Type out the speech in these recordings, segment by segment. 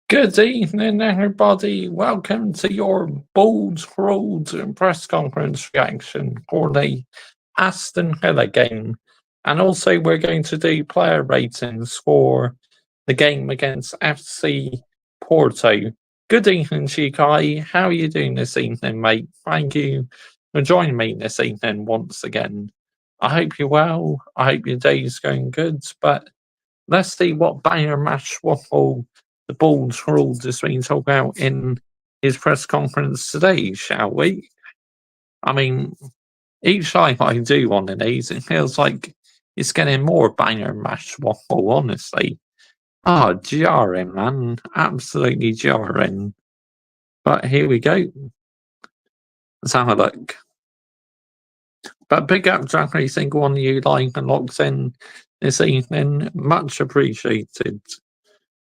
Good evening, everybody. Welcome to your bold fraud press conference reaction for the Aston Villa game. And also, we're going to do player ratings for the game against FC Porto. Good evening to you, Kai. How are you doing this evening, mate? Thank you for joining me this evening once again. I hope you're well. I hope your day is going good. But let's see what banger match waffle the Bulls ruled has been talked about in his press conference today, shall we? I mean, each time I do one of these, it feels like it's getting more banger match waffle, honestly. Ah, jarring, man. Absolutely jarring. But here we go. Let's have a look. But big up to every single one of you like and locked in this evening. Much appreciated.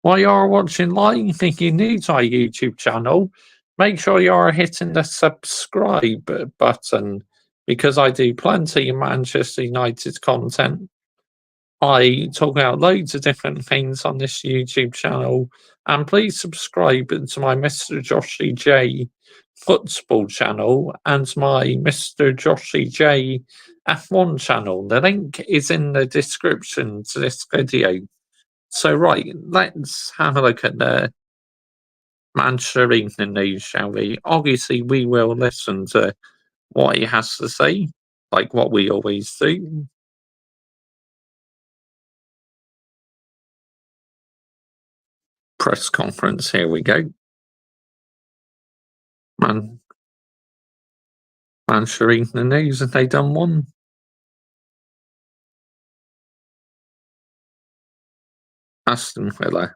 While you're watching live, if you're new to our YouTube channel, make sure you're hitting the subscribe button because I do plenty of Manchester United content. I talk about loads of different things on this YouTube channel, and please subscribe to my Mr. Joshy J football channel and my Mr. Joshy J F1 channel. The link is in the description to this video. So, right, let's have a look at the Manchester Evening News, shall we? Obviously, we will listen to what he has to say, like what we always do. Press conference, here we go. Manchester Evening News, have they done one? Aston Villa.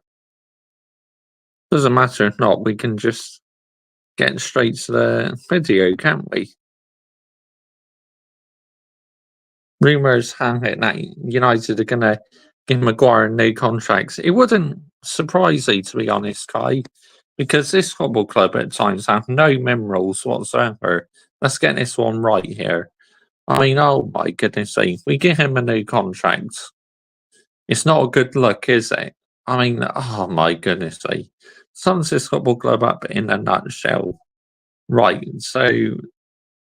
Doesn't matter if not, we can just get straight to the video, can't we? Rumours have it that United are going to give Maguire new contracts. It wouldn't surprise me, to be honest, Kai, because this football club at times have no minerals whatsoever. Let's get this one right here. I mean, oh my goodness sake, we give him a new contract. It's not a good look, is it? I mean, oh my goodness sake. Sums this football club up in a nutshell. Right, so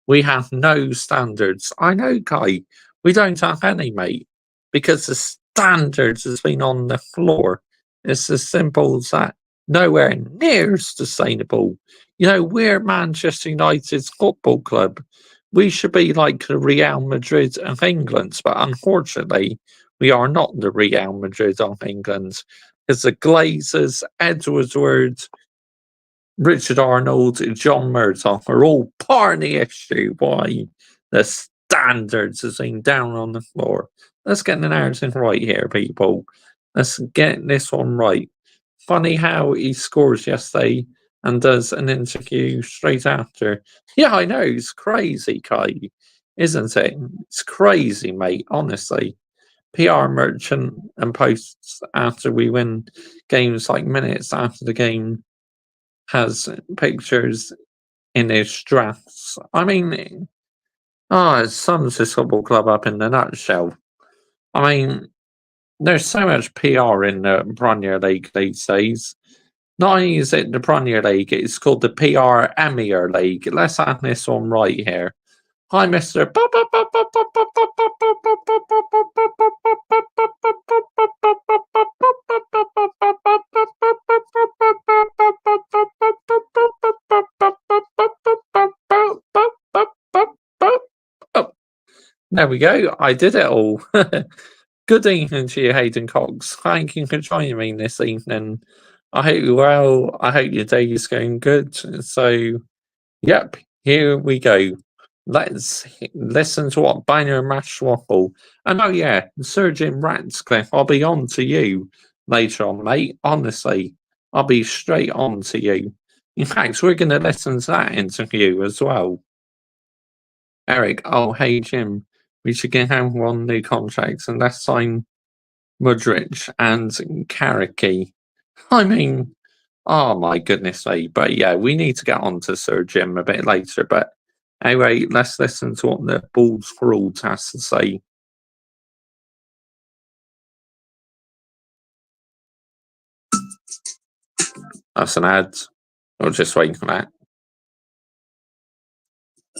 we have no standards. I know, Kai, we don't have any, mate, because the standards has been on the floor. It's as simple as that. Nowhere near sustainable. You know, we're Manchester United's football club. We should be like the Real Madrid of England, but unfortunately, we are not the Real Madrid of England because the Glazers, Edward Ward, Richard Arnold, John Murdoch are all part of the issue why the standards has been down on the floor. Let's get the narrative right here, people. Let's get this one right. Funny how he scores yesterday and does an interview straight after. Yeah, I know, it's crazy, Kai, isn't it? It's crazy, mate, honestly. PR merchant and posts after we win games like minutes after the game has pictures in his drafts. I mean, it sums this football club up in a nutshell. I mean, there's so much PR in the Premier League these days. Not only is it the Premier League, it's called the PR Emir League. Let's have this one right here. Hi, Mr. There we go. I did it all. Good evening to you, Hayden Cox. Thank you for joining me this evening. I hope you're well. I hope your day is going good. So, yep, here we go. Let's listen to what Banger Mash Waffle. And oh, yeah, Sir Jim Ratcliffe, I'll be on to you later on, mate. Honestly, I'll be straight on to you. In fact, we're going to listen to that interview as well. Eric, oh, hey, Jim. We should get him one new contracts and let's sign Mudrich and Karaki. I mean, oh my goodness me. But yeah, we need to get on to Sir Jim a bit later. But Anyway, let's listen to what the Bulls World has to say. That's an ad. We'll just wait for that.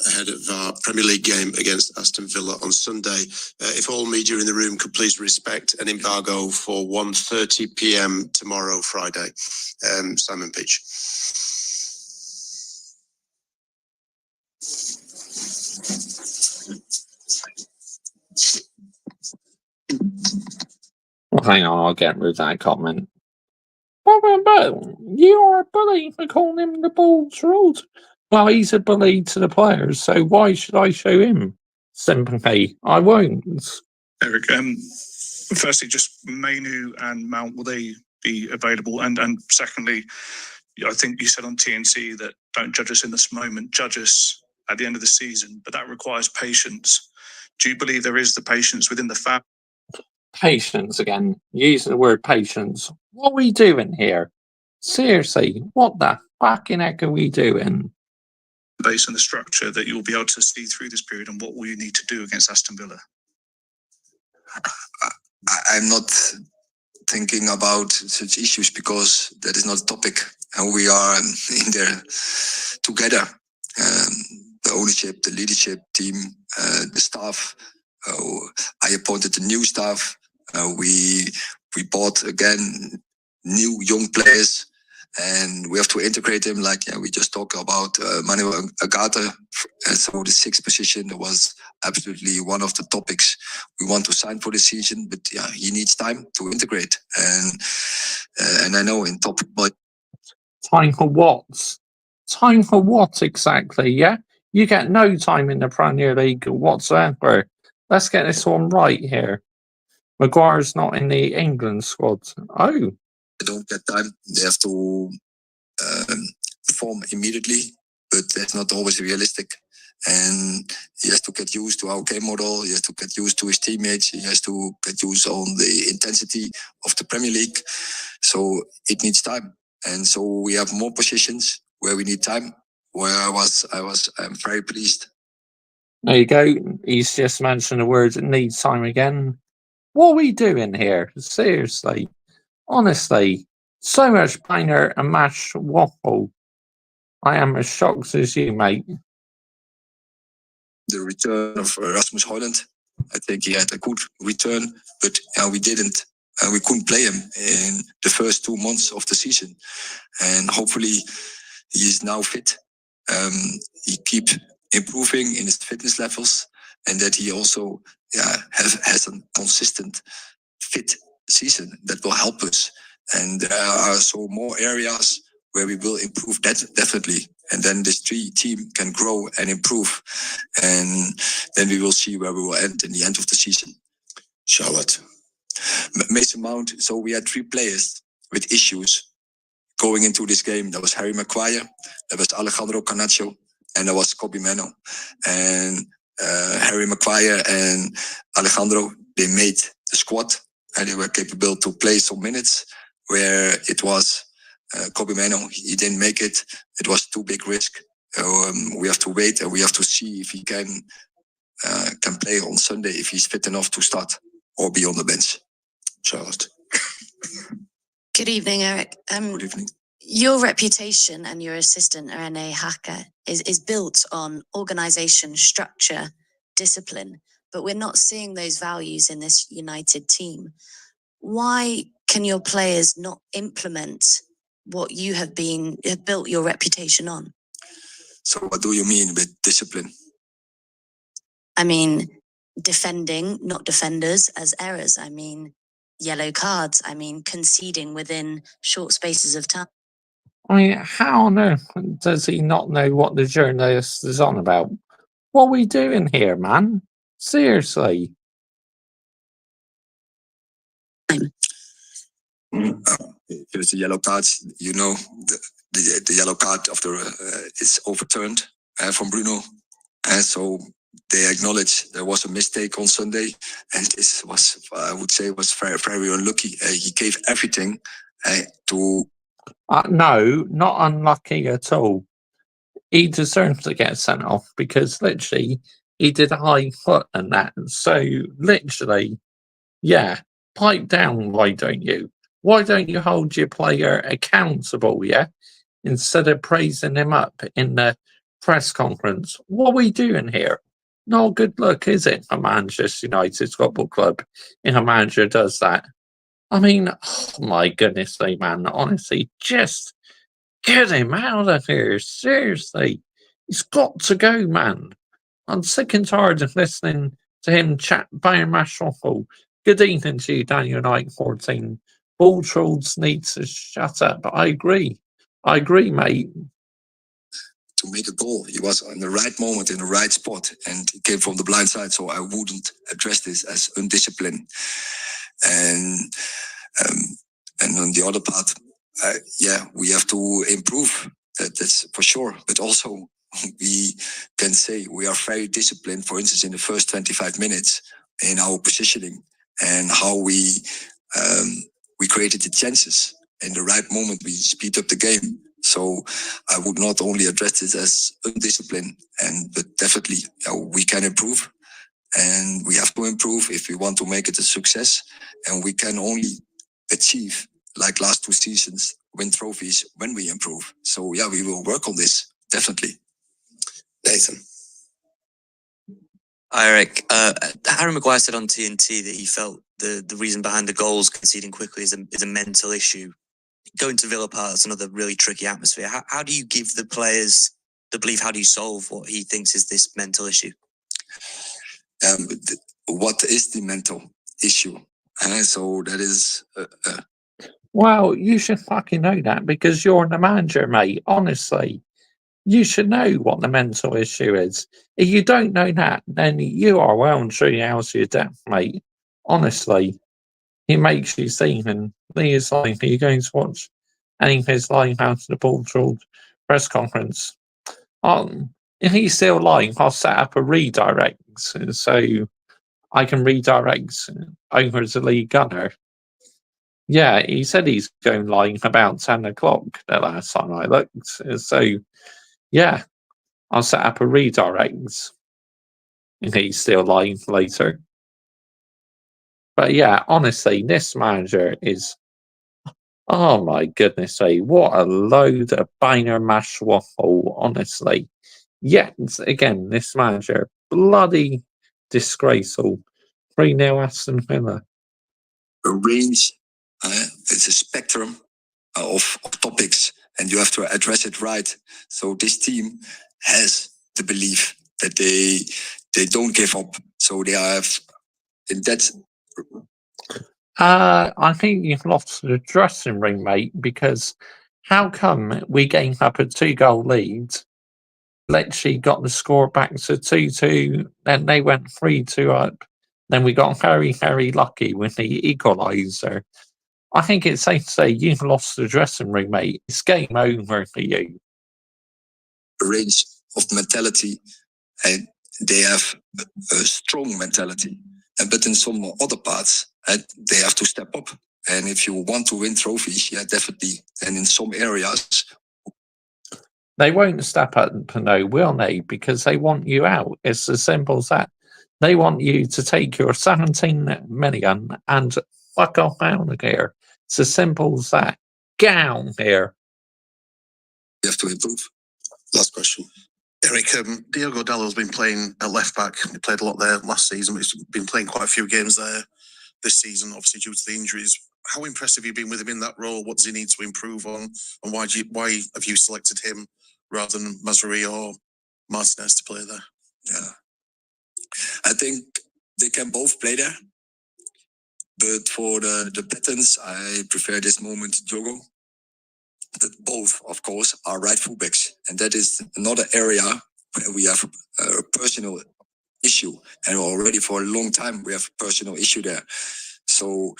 Ahead of our Premier League game against Aston Villa on Sunday. If all media in the room could please respect an embargo for 1:30 p.m. tomorrow, Friday. Simon Peach. Well, hang on, I'll get rid of that comment. But you are a bully for calling him the Bulls World. Well, he's a bully to the players, so why should I show him sympathy? I won't. Eric, firstly, just Mainu and Mount, will they be available? And secondly, I think you said on TNC that don't judge us in this moment, judge us at the end of the season, but that requires patience. Do you believe there is the patience within the family? Patience again. Using the word patience. What are we doing here? Seriously, what the fucking heck are we doing? Based on the structure that you'll be able to see through this period, and what will you need to do against Aston Villa? I'm not thinking about such issues because that is not a topic, and we are in there together. The ownership, the leadership team, the staff. I appointed the new staff. We bought again new young players, and we have to integrate them. Like we just talked about Manuel Agata. So the sixth position was absolutely one of the topics we want to sign for the season. But he needs time to integrate, and I know in top, but time for what? Time for what exactly? Yeah, you get no time in the Premier League whatsoever. Let's get this one right here. Maguire's not in the England squad. Oh. They don't get time. They have to perform immediately, but that's not always realistic. And he has to get used to our game model. He has to get used to his teammates. He has to get used on the intensity of the Premier League. So it needs time. And so we have more positions where we need time. Where I'm very pleased. There you go. He's just mentioned the word "it needs time" again. What are we doing here? Seriously. Honestly. So much plainer and mashed waffle. I am as shocked as you, mate. The return of Rasmus Højlund. I think he had a good return, but we didn't. We couldn't play him in the first 2 months of the season. And hopefully he is now fit. He keeps improving in his fitness levels, and that he also has a consistent fit season that will help us. And there are so more areas where we will improve that definitely. And then this team can grow and improve. And then we will see where we will end in the end of the season. Charlotte. Mason Mount. So we had 3 players with issues going into this game. That was Harry Maguire, that was Alejandro Garnacho, and that was Kobbie Mainoo. And Harry Maguire and Alejandro, they made the squad, and they were capable to play some minutes. Where it was Kobbie Mainoo, he didn't make it. It was too big risk. We have to wait, and we have to see if he can play on Sunday, if he's fit enough to start or be on the bench. Charlotte. Good evening, Eric. Good evening. Your reputation and your assistant, René Hakke, is built on organisation, structure, discipline, but we're not seeing those values in this united team. Why can your players not implement what you have built your reputation on? So what do you mean with discipline? I mean, defending, not defenders, as errors. I mean, yellow cards. I mean, conceding within short spaces of time. I mean, how on earth does he not know what the journalist is on about? What are we doing here, man? Seriously. If there's a yellow card, you know, the yellow card after is overturned from Bruno. And so they acknowledge there was a mistake on Sunday. And this was, I would say, was very, very unlucky. He gave everything to... No, not unlucky at all. he deserves to get sent off because literally he did a high foot and that. So literally, yeah, pipe down, why don't you? Why don't you hold your player accountable, yeah? Instead of praising him up in the press conference. What are we doing here? No good look, is it? A Manchester United Football Club if a manager does that. I mean, oh my goodness me, man. Honestly, just get him out of here. Seriously. He's got to go, man. I'm sick and tired of listening to him chat Bayern Mash awful. Good evening to you, Daniel Knight 14. Ball trolls need to shut up. I agree. I agree, mate. To make a goal, he was in the right moment, in the right spot, and he came from the blind side, so I wouldn't address this as undisciplined. And on the other part, yeah, we have to improve. That's for sure. But also, we can say we are very disciplined, for instance, in the first 25 minutes in our positioning and how we created the chances. In the right moment, we speed up the game. So I would not only address this as undisciplined, but definitely we can improve. And we have to improve if we want to make it a success. And we can only achieve, like last 2 seasons, win trophies when we improve. So yeah, we will work on this, definitely. Nathan. Hi, Eric. Harry Maguire said on TNT that he felt the reason behind the goals conceding quickly is a mental issue. Going to Villa Park is another really tricky atmosphere. How do you give the players the belief? How do you solve what he thinks is this mental issue? What is the mental issue? So that is... Well, you should fucking know that because you're the manager, mate. Honestly, you should know what the mental issue is. If you don't know that, then you are well and truly out of your depth, mate. Honestly, he makes you seem, and he is like, are you going to watch any of his live out of the ball trolled press conference? If he's still lying, I'll set up a redirect so I can redirect over to Lee Gunner. Yeah, he said he's going live about 10 o'clock the last time I looked. So, yeah, I'll set up a redirect if he's still live later. But yeah, honestly, this manager is... Oh my goodness me, what a load of banger mash waffle, honestly. Yet, again, this manager, bloody disgraceful. 3-0 Aston Villa. A range, it's a spectrum of topics, and you have to address it right. So this team has the belief that they don't give up. So they have, in that... I think you've lost the dressing room, mate, because how come we gave up a 2-goal lead, literally got the score back to 2-2, then they went 3-2 up, then we got very, very lucky with the equaliser. I think it's safe to say you've lost the dressing room, mate. It's game over for you. Range of mentality, and they have a strong mentality. But in some other parts, they have to step up. And if you want to win trophies, yeah, definitely. And in some areas... They won't step up, no, will they? Because they want you out. It's as simple as that. They want you to take your 17 million and fuck off out of here. It's as simple as that. Get out here. You have to improve. Last question. Eric, Diogo Dallo's been playing at left back. He played a lot there last season, but he's been playing quite a few games there this season, obviously due to the injuries. How impressive have you been with him in that role? What does he need to improve on? And why have you selected him rather than Mazraoui or Martinez to play there? Yeah, I think they can both play there. But for the patterns, I prefer this moment Diogo. But both, of course, are right fullbacks. And that is another area where we have a personal issue. And already for a long time, we have a personal issue there. So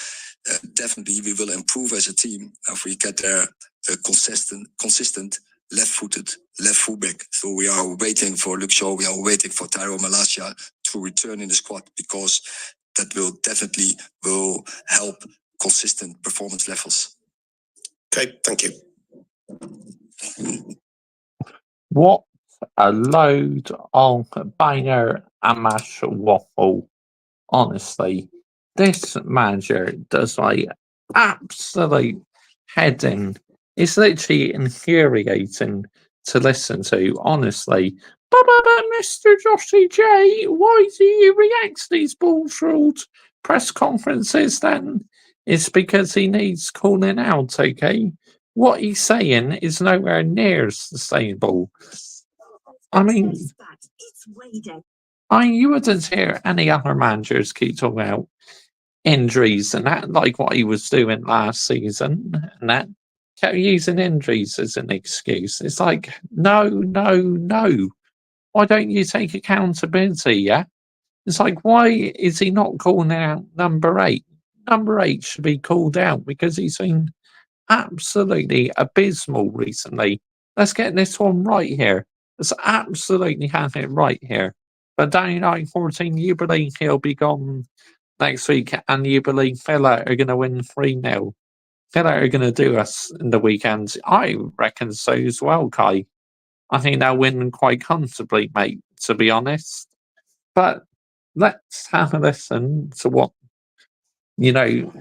definitely we will improve as a team if we get there a consistent left-footed left fullback. So we are waiting for Luke Shaw, we are waiting for Tyrone Malacia to return in the squad, because that will definitely help consistent performance levels. Okay, thank you. What a load of banger and mash waffle. Honestly, this manager does like absolute heading. It's literally infuriating to listen to, honestly. But Mr. Joshy J, why do you react to these bullshit press conferences then? It's because he needs calling out, okay? What he's saying is nowhere near sustainable. I mean, you wouldn't hear any other managers keep talking about injuries and that, like what he was doing last season, and that kept using injuries as an excuse. It's like, no, no, no. Why don't you take accountability? Yeah, it's like, why is he not calling out number 8? Number 8 should be called out because he's been absolutely abysmal recently. Let's get this one right here. Let's absolutely have it right here. But Danny 914, you believe he'll be gone next week, and you believe Villa are going to win 3-0. Villa are going to do us in the weekend. I reckon so as well, Kai. I think they'll win quite comfortably, mate, to be honest. But let's have a listen to what, the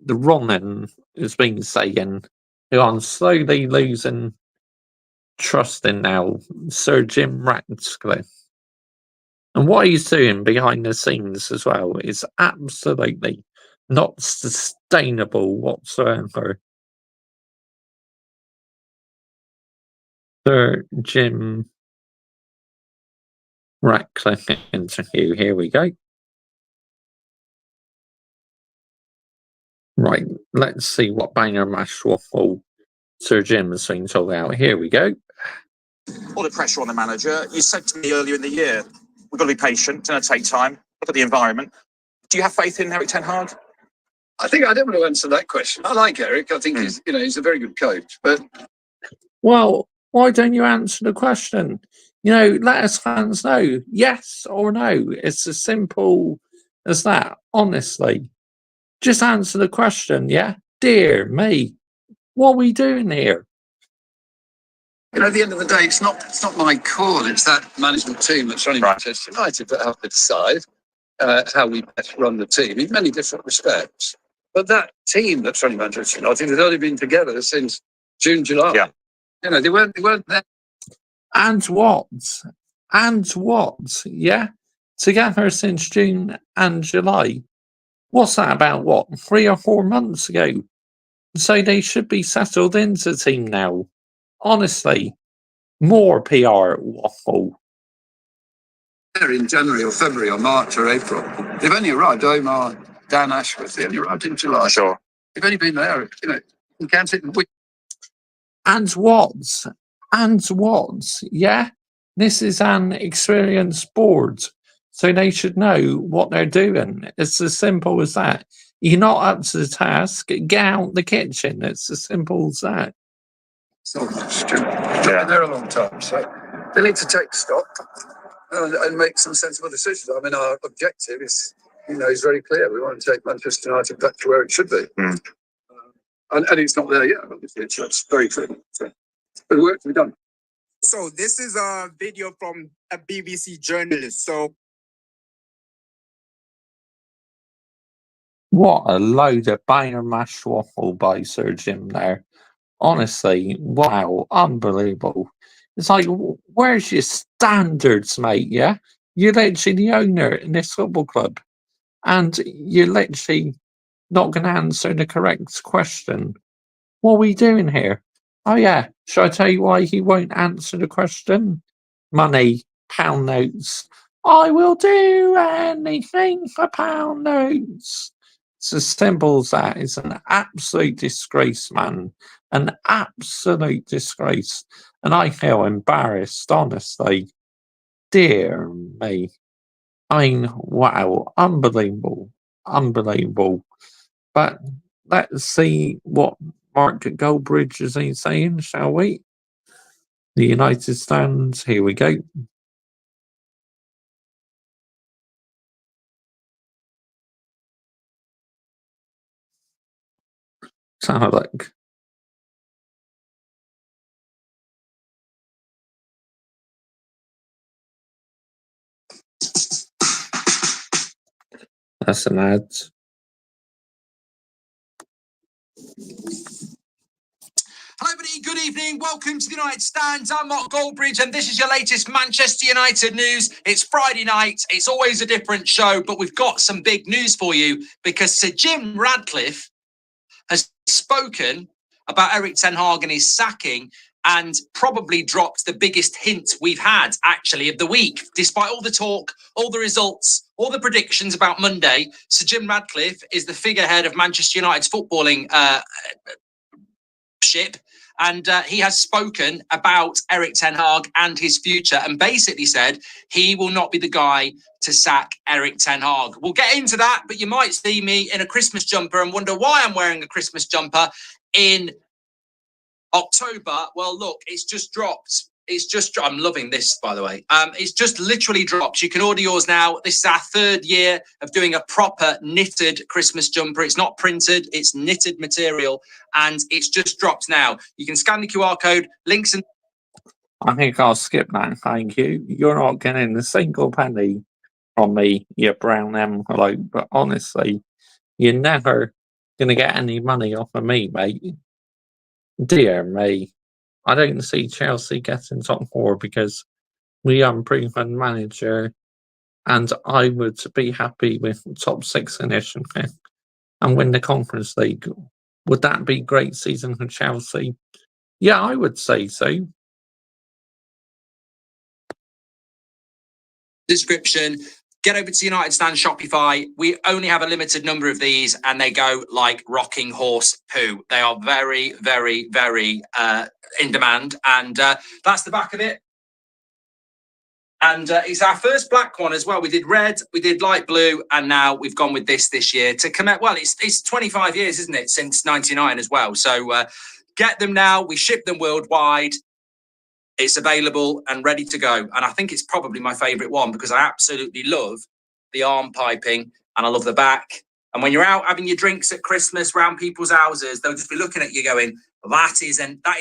Ronan has been saying, who I'm slowly losing trust in now, Sir Jim Ratcliffe. And what he's doing behind the scenes as well is absolutely not sustainable whatsoever. Sir Jim Ratcliffe interview. Here we go. Right, let's see what banger mash waffle Sir Jim has been talking about. Here we go. All the pressure on the manager. You said to me earlier in the year, we've got to be patient, it's going to take time. Look at the environment. Do you have faith in Eric Ten Hag? I think I don't want to answer that question. I like Eric. I think he's a very good coach. But well, why don't you answer the question? Let us fans know, yes or no. It's as simple as that. Honestly, just answer the question. Yeah, dear me, what are we doing here? at the end of the day, it's not my call. It's that management team that's running Manchester United that have to decide how we best run the team in many different respects. But that team that's running Manchester United has only been together since June, July. Yeah. They weren't there. And what? Yeah, together since June and July. What's that about? What, 3 or 4 months ago? So they should be settled into the team now. Honestly, more PR waffle. In January or February or March or April. They've only arrived. Omar, Dan Ashworth, they only arrived in July. Sure. They've only been there, you can't sit and wait. And what? Yeah, this is an experienced board, so they should know what they're doing. It's as simple as that. You're not up to the task, get out the kitchen. It's as simple as that. So it's true. They've been there a long time, so they need to take stock and make some sensible decisions. I mean, our objective is very clear. We want to take Manchester United back to where it should be. And it's not there yet, obviously. It's very clear. So, but the work to be done. So this is a video from a BBC journalist. So What a load of banger mash waffle by Sir Jim there. Honestly, wow, unbelievable. It's like, where's your standards, mate? Yeah, you're literally the owner in this football club, and you're literally not going to answer the correct question. What are we doing here? Oh yeah, shall I tell you why he won't answer the question? Money, pound notes. I will do anything for pound notes. It's as simple as that. It's an absolute disgrace, man. An absolute disgrace. And I feel embarrassed, honestly. Dear me. I mean, wow, unbelievable. Unbelievable. But let's see what Mark Goldbridge is saying, shall we? The United stands. Here we go. Let's have a look. That's an ad. Hello, everybody. Good evening. Welcome to the United Stands. I'm Mark Goldbridge, and this is your latest Manchester United news. It's Friday night. It's always a different show, but we've got some big news for you because Sir Jim Ratcliffe has spoken about Eric Ten Hag and his sacking and probably dropped the biggest hint we've had, actually, of the week. Despite all the talk, all the results, all the predictions about Monday, Sir Jim Ratcliffe is the figurehead of Manchester United's footballing ship. And he has spoken about Eric Ten Hag and his future and basically said he will not be the guy to sack Eric Ten Hag. We'll get into that, but you might see me in a Christmas jumper and wonder why I'm wearing a Christmas jumper in October. Well, look, it's just dropped. I'm loving this, by the way. It's just literally dropped. You can order yours now. This is our third year of doing a proper knitted Christmas jumper. It's not printed, it's knitted material, and it's just dropped now. You can scan the QR code, links and... I think I'll skip that, thank you. You're not getting a single penny from me, you brown envelope, but honestly, you're never going to get any money off of me, mate. Dear me. I don't see Chelsea getting top four because we are unproven manager, and I would be happy with top 6 finish and win the Conference League. Would that be a great season for Chelsea? Yeah, I would say so. Description. Get over to United Stand Shopify. We only have a limited number of these and they go like rocking horse poo. They are very, very, very in demand. And that's the back of it. And it's our first black one as well. We did red, we did light blue, and now we've gone with this year to commit. Well, it's 25 years, isn't it, since 99 as well. So get them now. We ship them worldwide. It's available and ready to go. And I think it's probably my favourite one because I absolutely love the arm piping and I love the back. And when you're out having your drinks at Christmas round people's houses, they'll just be looking at you going, that is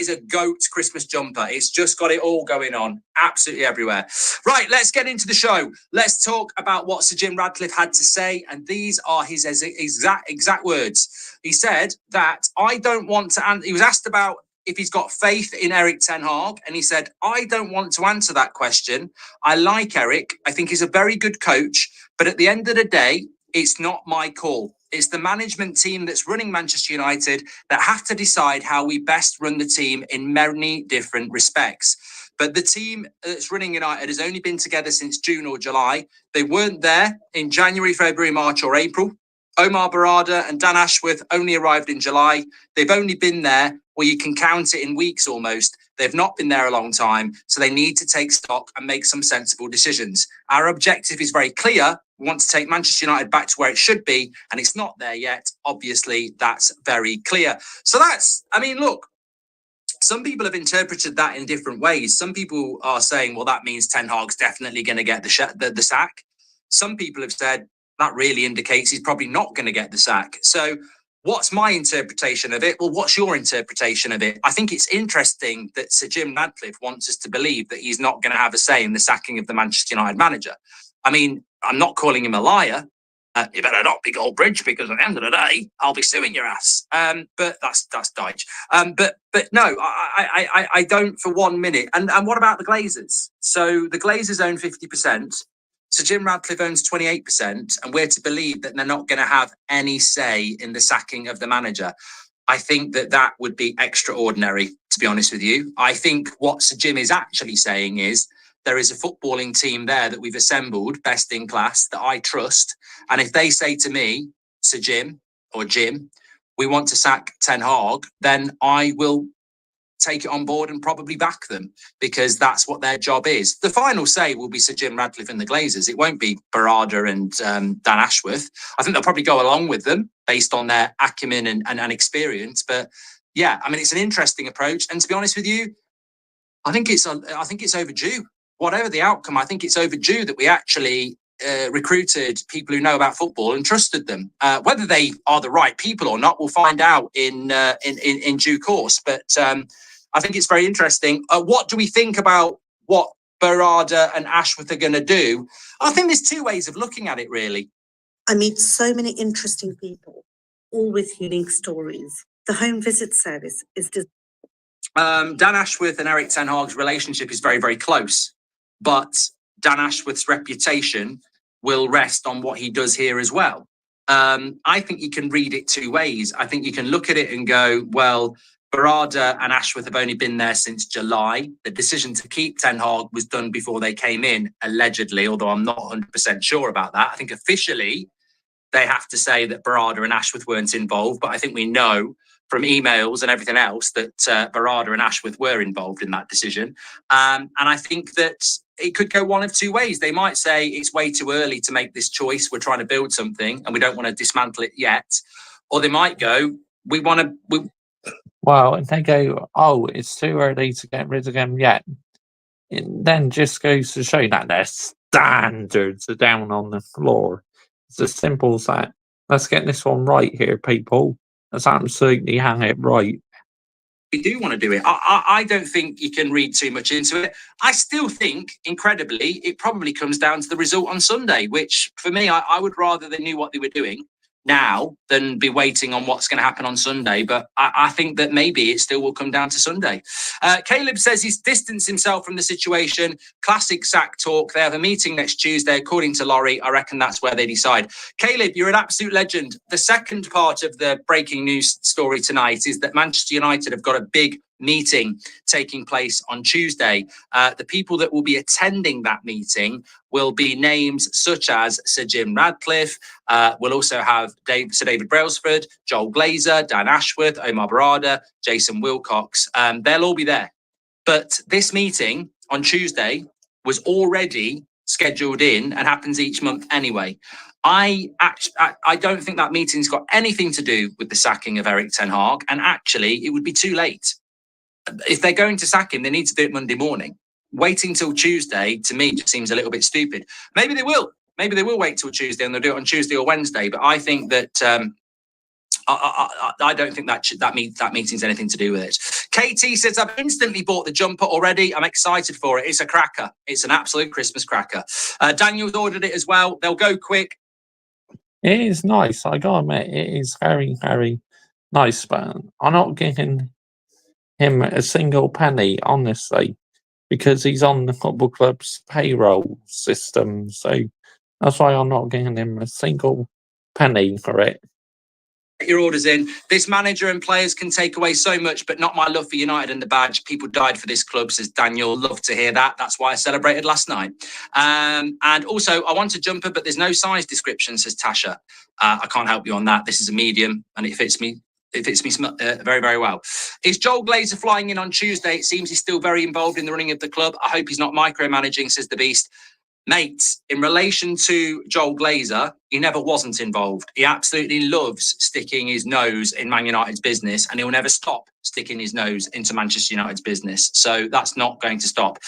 a goat Christmas jumper. It's just got it all going on, absolutely everywhere. Right, let's get into the show. Let's talk about what Sir Jim Ratcliffe had to say. And these are his exact words. He said that I don't want to, he was asked about if he's got faith in Eric Ten Hag, and he said, I don't want to answer that question. I like Eric. I think he's a very good coach, but at the end of the day, it's not my call. It's the management team that's running Manchester United that have to decide how we best run the team in many different respects. But the team that's running United has only been together since June or July. They weren't there in January, February, March or April. Omar Barada and Dan Ashworth only arrived in July. They've only been there, well, you can count it in weeks almost. They've not been there a long time, so they need to take stock and make some sensible decisions. Our objective is very clear. We want to take Manchester United back to where it should be, and it's not there yet. Obviously, that's very clear. So look, some people have interpreted that in different ways. Some people are saying, well, that means Ten Hag's definitely going to get the sack. Some people have said, that really indicates he's probably not going to get the sack. So what's my interpretation of it? Well, what's your interpretation of it? I think it's interesting that Sir Jim Ratcliffe wants us to believe that he's not going to have a say in the sacking of the Manchester United manager. I mean, I'm not calling him a liar. You better not be Goldbridge because at the end of the day, I'll be suing your ass. But that's Dyche. But no, I don't for 1 minute. And what about the Glazers? So the Glazers own 50%. So Jim Ratcliffe owns 28%, and we're to believe that they're not going to have any say in the sacking of the manager. I think that would be extraordinary, to be honest with you. I think what Sir Jim is actually saying is there is a footballing team there that we've assembled, best in class, that I trust. And if they say to me, Sir Jim or Jim, we want to sack Ten Hag, then I will take it on board and probably back them because that's what their job is. The final say will be Sir Jim Ratcliffe and the Glazers. It won't be Barada and Dan Ashworth. I think they'll probably go along with them based on their acumen and experience. But yeah, I mean, it's an interesting approach. And to be honest with you, I think it's overdue. Whatever the outcome, I think it's overdue that we actually recruited people who know about football and trusted them. Whether they are the right people or not, we'll find out in due course. But I think it's very interesting. What do we think about what Barada and Ashworth are going to do? I think there's two ways of looking at it, really. I meet so many interesting people, all with unique stories. The home visit service is Dan Ashworth and Eric Ten Hag's relationship is very, very close, but Dan Ashworth's reputation will rest on what he does here as well. I think you can read it two ways. I think you can look at it and go, well, Barada and Ashworth have only been there since July. The decision to keep Ten Hag was done before they came in, allegedly, although I'm not 100% sure about that. I think officially they have to say that Barada and Ashworth weren't involved, but I think we know from emails and everything else that Barada and Ashworth were involved in that decision. And I think that it could go one of two ways. They might say it's way too early to make this choice. We're trying to build something and we don't want to dismantle it yet. Or they might go, we want to... Well, if they go, oh, it's too early to get rid of him yet, it then just goes to show that their standards are down on the floor. It's as simple as that. Let's get this one right here, people. Let's absolutely hang it right. We do want to do it. I don't think you can read too much into it. I still think, incredibly, it probably comes down to the result on Sunday, which for me, I would rather they knew what they were doing now than be waiting on what's going to happen on Sunday. But I think that maybe it still will come down to Sunday. Caleb says he's distanced himself from the situation. Classic sack talk. They have a meeting next Tuesday. According to Laurie, I reckon that's where they decide. Caleb, you're an absolute legend. The second part of the breaking news story tonight is that Manchester United have got a big meeting taking place on Tuesday. The people that will be attending that meeting will be names such as Sir Jim Radcliffe. We'll also have Sir David Brailsford, Joel Glazer, Dan Ashworth, Omar Barada, Jason Wilcox. They'll all be there. But this meeting on Tuesday was already scheduled in and happens each month anyway. I don't think that meeting's got anything to do with the sacking of Eric Ten Hag. And actually, it would be too late. If they're going to sack him, they need to do it Monday morning. Waiting till Tuesday, to me, just seems a little bit stupid. Maybe they will. Maybe they will wait till Tuesday and they'll do it on Tuesday or Wednesday. But I think that I don't think that meeting's anything to do with it. KT says, I've instantly bought the jumper already. I'm excited for it. It's a cracker. It's an absolute Christmas cracker. Daniel's ordered it as well. They'll go quick. It is nice. I gotta admit, it is very, very nice. But I'm not giving him a single penny, honestly, because he's on the football club's payroll system. So that's why I'm not giving him a single penny for it. Get your orders in. This manager and players can take away so much, but not my love for United and the badge. People died for this club, says Daniel. Love to hear that. That's why I celebrated last night. And also, I want a jumper, but there's no size description, says Tasha. I can't help you on that. This is a medium, and it fits me. It fits me very, very well. Is Joel Glazer flying in on Tuesday? It seems he's still very involved in the running of the club. I hope he's not micromanaging, says the Beast. Mate, in relation to Joel Glazer, he never wasn't involved. He absolutely loves sticking his nose in Man United's business, and he'll never stop sticking his nose into Manchester United's business. So that's not going to stop.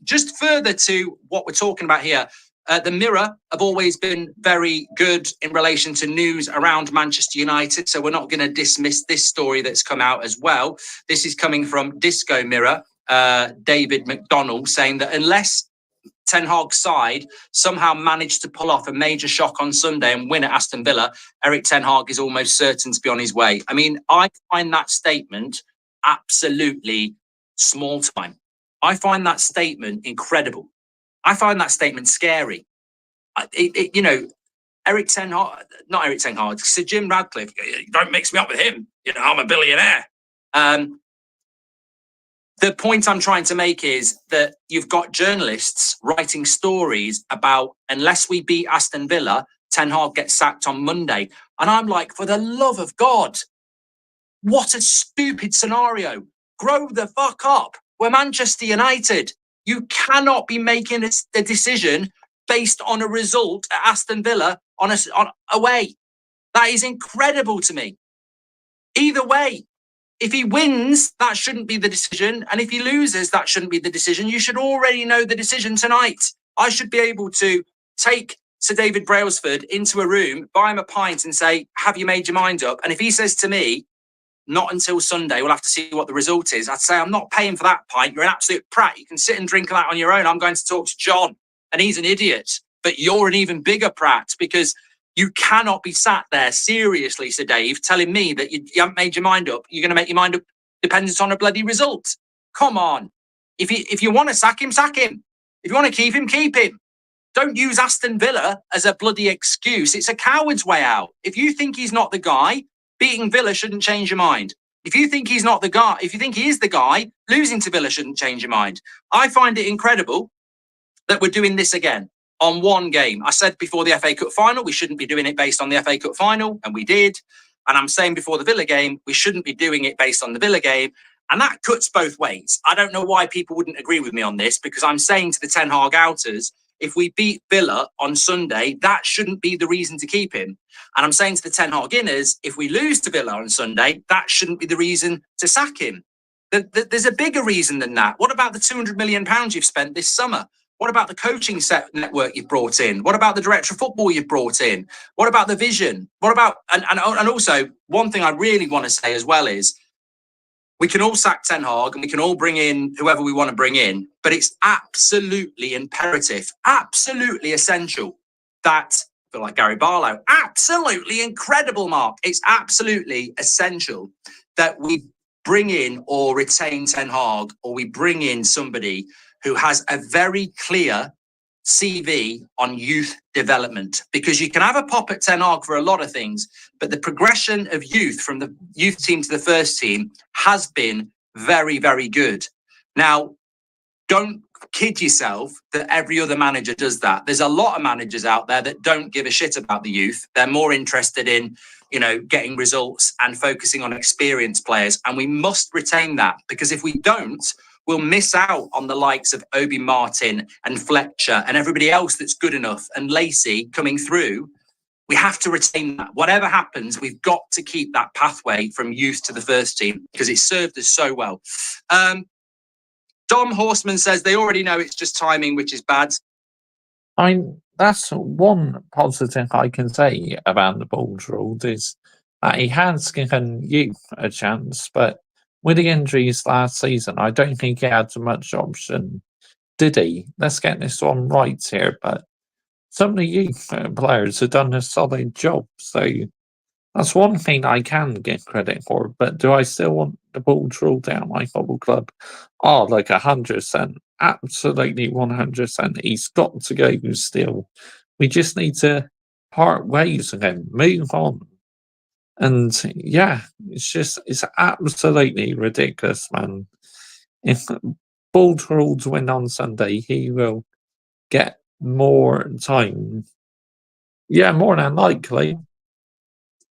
Just further to what we're talking about here, the Mirror have always been very good in relation to news around Manchester United. So we're not going to dismiss this story that's come out as well. This is coming from Disco Mirror, David McDonnell, saying that unless Ten Hag's side somehow managed to pull off a major shock on Sunday and win at Aston Villa, Eric Ten Hag is almost certain to be on his way. I mean, I find that statement absolutely small time. I find that statement incredible. I find that statement scary. Eric Ten Hag, not Eric Ten Hag, Sir Jim Radcliffe, don't mix me up with him. I'm a billionaire. The point I'm trying to make is that you've got journalists writing stories about unless we beat Aston Villa, Ten Hag gets sacked on Monday. And I'm like, for the love of God, what a stupid scenario. Grow the fuck up. We're Manchester United. You cannot be making a decision based on a result at Aston Villa on away. That is incredible to me. Either way. If he wins, that shouldn't be the decision. And if he loses, that shouldn't be the decision. You should already know the decision tonight. I should be able to take Sir David Brailsford into a room, buy him a pint and say, have you made your mind up? And if he says to me, not until Sunday, we'll have to see what the result is, I'd say, I'm not paying for that pint. You're an absolute prat. You can sit and drink that on your own. I'm going to talk to John and he's an idiot. But you're an even bigger prat because You cannot be sat there seriously, Sir Dave, telling me that you haven't made your mind up. You're going to make your mind up dependent on a bloody result. Come on. If you want to sack him, sack him. If you want to keep him, keep him. Don't use Aston Villa as a bloody excuse. It's a coward's way out. If you think he's not the guy, beating Villa shouldn't change your mind. If you think he's not the guy, if you think he is the guy, losing to Villa shouldn't change your mind. I find it incredible that we're doing this again on one game. I said before the FA Cup final, we shouldn't be doing it based on the FA Cup final, and we did. And I'm saying before the Villa game, we shouldn't be doing it based on the Villa game. And that cuts both ways. I don't know why people wouldn't agree with me on this, because I'm saying to the Ten Hag outers, if we beat Villa on Sunday, that shouldn't be the reason to keep him. And I'm saying to the Ten Hag inners, if we lose to Villa on Sunday, that shouldn't be the reason to sack him. There's a bigger reason than that. What about the £200 million you've spent this summer? What about the coaching network you've brought in? What about the director of football you've brought in? What about the vision? What about, and also, one thing I really want to say as well is, we can all sack Ten Hag and we can all bring in whoever we want to bring in, but it's absolutely imperative, absolutely essential that, I feel like Gary Barlow, absolutely incredible, Mark. It's absolutely essential that we bring in or retain Ten Hag, or we bring in somebody who has a very clear CV on youth development, because you can have a pop at Ten Hag for a lot of things, but the progression of youth from the youth team to the first team has been very, very good. Now, don't kid yourself that every other manager does that. There's a lot of managers out there that don't give a shit about the youth. They're more interested in, getting results and focusing on experienced players. And we must retain that, because if we don't, we'll miss out on the likes of Obi Martin and Fletcher and everybody else that's good enough, and Lacey coming through. We have to retain that. Whatever happens, we've got to keep that pathway from youth to the first team, because it served us so well. Dom Horseman says they already know it's just timing, which is bad. I mean, that's one positive I can say about the Bulls rule, is that he has given youth a chance, but with the injuries last season, I don't think he had much option, did he? Let's get this one right here, but some of the youth players have done a solid job, so that's one thing I can get credit for. But do I still want the Bulls rule down my football club? Oh, like 100%, absolutely 100%. He's got to go still. We just need to part ways with him, move on. And yeah, it's absolutely ridiculous, man. If Bulls rules win on Sunday, he will get more time. Yeah, more than likely.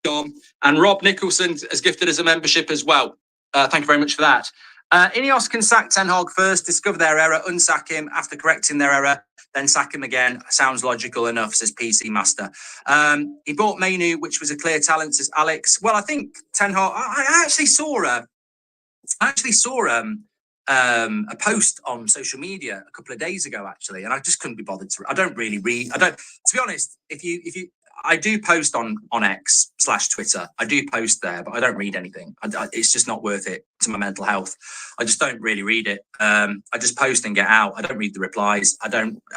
Dom. And Rob Nicholson has gifted us a membership as well. Thank you very much for that. Ineos can sack Ten Hag first, discover their error, unsack him after correcting their error, then sack him again. Sounds logical enough, says PC Master. He bought Mainu, which was a clear talent, says Alex. Well, I think Ten Hag, I actually saw a post on social media a couple of days ago, actually, and I just couldn't be bothered to. I don't really read. To be honest, if you I do post on X/Twitter. I do post there, but I don't read anything. It's just not worth it to my mental health. I just don't really read it. I just post and get out. I don't read the replies. I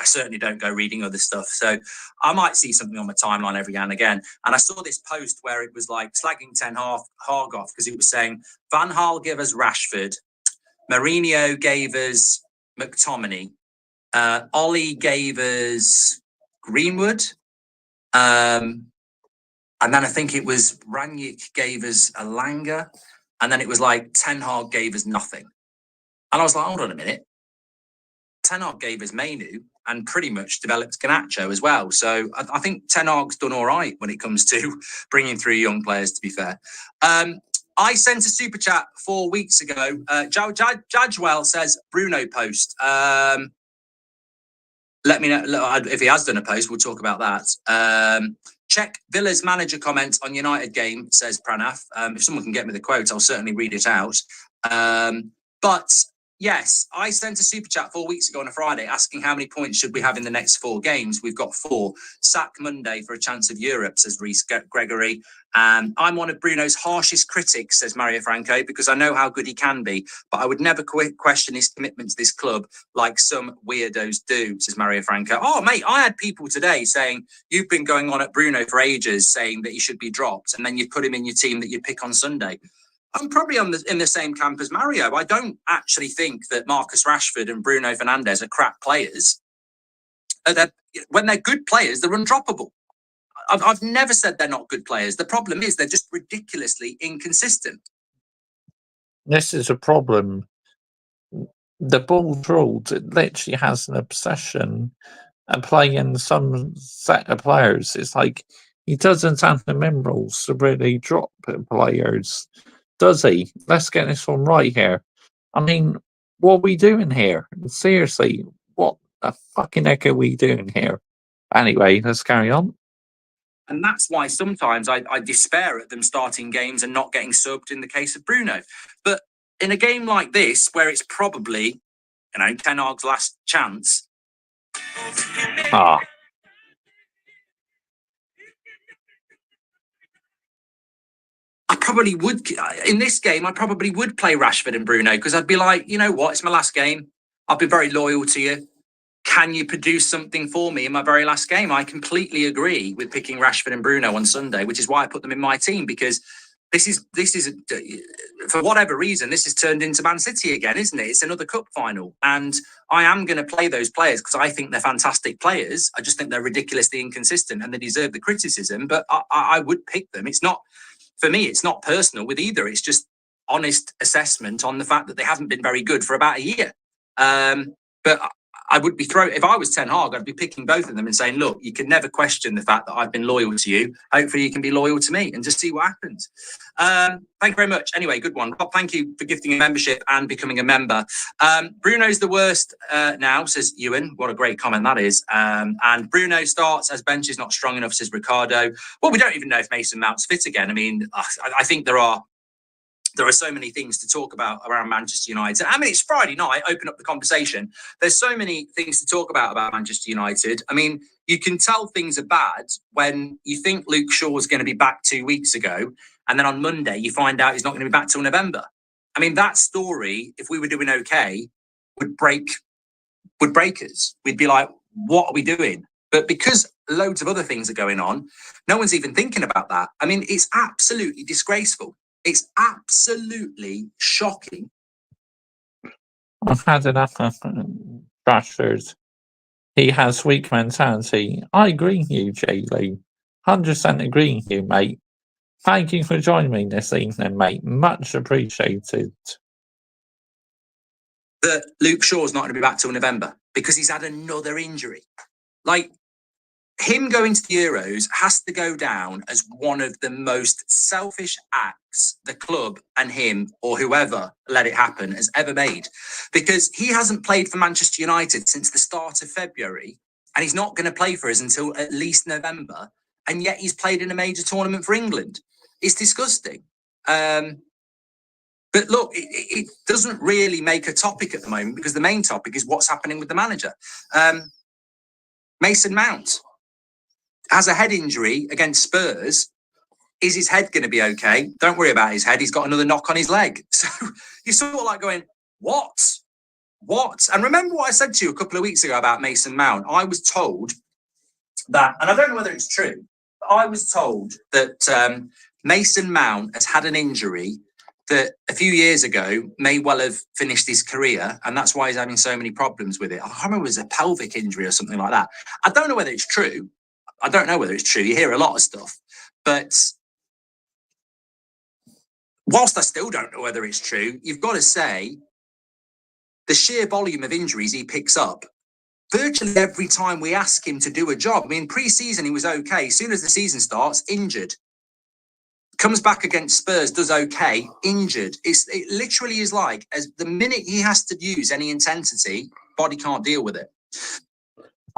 certainly don't go reading other stuff. So I might see something on my timeline every now and again. And I saw this post where it was like slagging Ten Hag off, because it was saying Van Gaal gave us Rashford, Mourinho gave us McTominay, Ollie gave us Greenwood. And then I think it was Rangnick gave us Elanga, and then it was like Ten Hag gave us nothing. And I was like, hold on a minute. Ten Hag gave us Mainu and pretty much developed Garnacho as well. So I think Ten Hag's done all right when it comes to bringing through young players, to be fair. I sent a super chat 4 weeks ago. Jadwell says Bruno post. Let me know if he has done a post. We'll talk about that. Check Villa's manager comments on United game, says Pranav. If someone can get me the quote, I'll certainly read it out. But Yes, I sent a super chat 4 weeks ago on a Friday asking how many points should we have in the next 4 games. We've got 4. Sack Monday for a chance of Europe, says Reece Gregory. I'm one of Bruno's harshest critics, says Mario Franco, because I know how good he can be, but I would never question his commitment to this club like some weirdos do, says Mario Franco. Oh, mate, I had people today saying you've been going on at Bruno for ages saying that he should be dropped, and then you put him in your team that you pick on Sunday. I'm probably in the same camp as Mario. I don't actually think that Marcus Rashford and Bruno Fernandes are crap players. When they're good players, they're undroppable. I've never said they're not good players. The problem is they're just ridiculously inconsistent. This is a problem. The ball drooled, it literally has an obsession at playing some set of players. It's like he doesn't have the minerals to really drop players, does he? Let's get this one right here. I mean, what are we doing here? Seriously, what the fucking heck are we doing here? Anyway, let's carry on. And that's why sometimes I despair at them starting games and not getting subbed in the case of Bruno. But in a game like this, where it's probably, Ten Hag's last chance. I probably would, in this game, I probably would play Rashford and Bruno because I'd be like, you know what, it's my last game. I've been very loyal to you. Can you produce something for me in my very last game? I completely agree with picking Rashford and Bruno on Sunday, which is why I put them in my team, because this is for whatever reason, this has turned into Man City again, isn't it? It's another cup final. And I am going to play those players because I think they're fantastic players. I just think they're ridiculously inconsistent and they deserve the criticism, but I would pick them. It's not, for me, it's not personal with either. It's just honest assessment on the fact that they haven't been very good for about a year. But I would be if I was Ten Hag, I'd be picking both of them and saying, look, you can never question the fact that I've been loyal to you. Hopefully you can be loyal to me and just see what happens. Thank you very much. Anyway, good one. Rob, thank you for gifting a membership and becoming a member. Bruno's the worst now, says Ewan. What a great comment that is. And Bruno starts as bench is not strong enough, says Ricardo. Well, we don't even know if Mason Mount's fit again. I mean, I think there are so many things to talk about around Manchester United. I mean, it's Friday night, open up the conversation. There's so many things to talk about Manchester United. I mean, you can tell things are bad when you think Luke Shaw's going to be back 2 weeks ago, and then on Monday you find out he's not going to be back till November. I mean, that story, if we were doing okay, would break us. We'd be like, what are we doing? But because loads of other things are going on, no one's even thinking about that. I mean, it's absolutely disgraceful. It's absolutely shocking. I've had enough of Rashford. He has weak mentality. I agree with you, Jay Lee. 100% agree with you, mate. Thank you for joining me this evening, mate. Much appreciated. That Luke Shaw's not going to be back till November because he's had another injury. Like, him going to the Euros has to go down as one of the most selfish acts the club and him or whoever let it happen has ever made, because he hasn't played for Manchester United since the start of February, and he's not going to play for us until at least November, and yet he's played in a major tournament for England. It's disgusting. But look, it doesn't really make a topic at the moment because the main topic is what's happening with the manager. Mason Mount has a head injury against Spurs. Is his head going to be okay? Don't worry about his head. He's got another knock on his leg. So you're sort of like going, what? And remember what I said to you a couple of weeks ago about Mason Mount? I was told that, and I don't know whether it's true, but I was told that Mason Mount has had an injury that a few years ago may well have finished his career, and that's why he's having so many problems with it. I can't remember if it was a pelvic injury or something like that. I don't know whether it's true. You hear a lot of stuff, but whilst I still don't know whether it's true, you've got to say the sheer volume of injuries he picks up virtually every time we ask him to do a job. I mean, pre-season he was okay. As soon as the season starts, injured. Comes back against Spurs, does okay, injured. It literally is like, as the minute he has to use any intensity, body can't deal with it.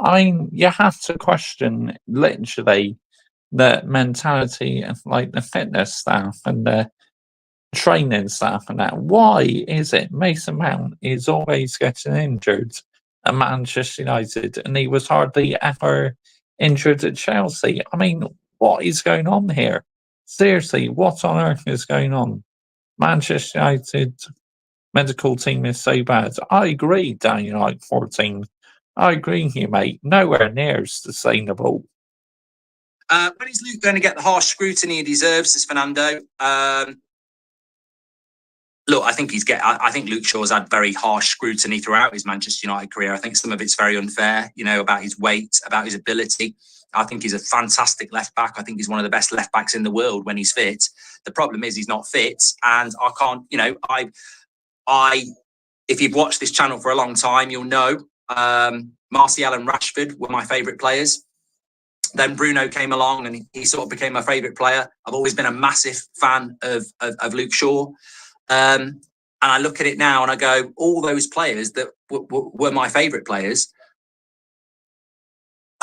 I mean, you have to question literally the mentality and like the fitness staff and the training staff and that. Why is it Mason Mount is always getting injured at Manchester United and he was hardly ever injured at Chelsea? I mean, what is going on here? Seriously, what on earth is going on? Manchester United medical team is so bad. I agree, down United 14. I agree here, mate. Nowhere near sustainable. When is Luke going to get the harsh scrutiny he deserves, says Fernando? Look, I think I think Luke Shaw's had very harsh scrutiny throughout his Manchester United career. I think some of it's very unfair, about his weight, about his ability. I think he's a fantastic left back. I think he's one of the best left backs in the world when he's fit. The problem is he's not fit, and I can't. If you've watched this channel for a long time, you'll know Martial and Rashford were my favourite players. Then Bruno came along and he sort of became my favourite player. I've always been a massive fan of Luke Shaw. And I look at it now and I go, all those players that were my favourite players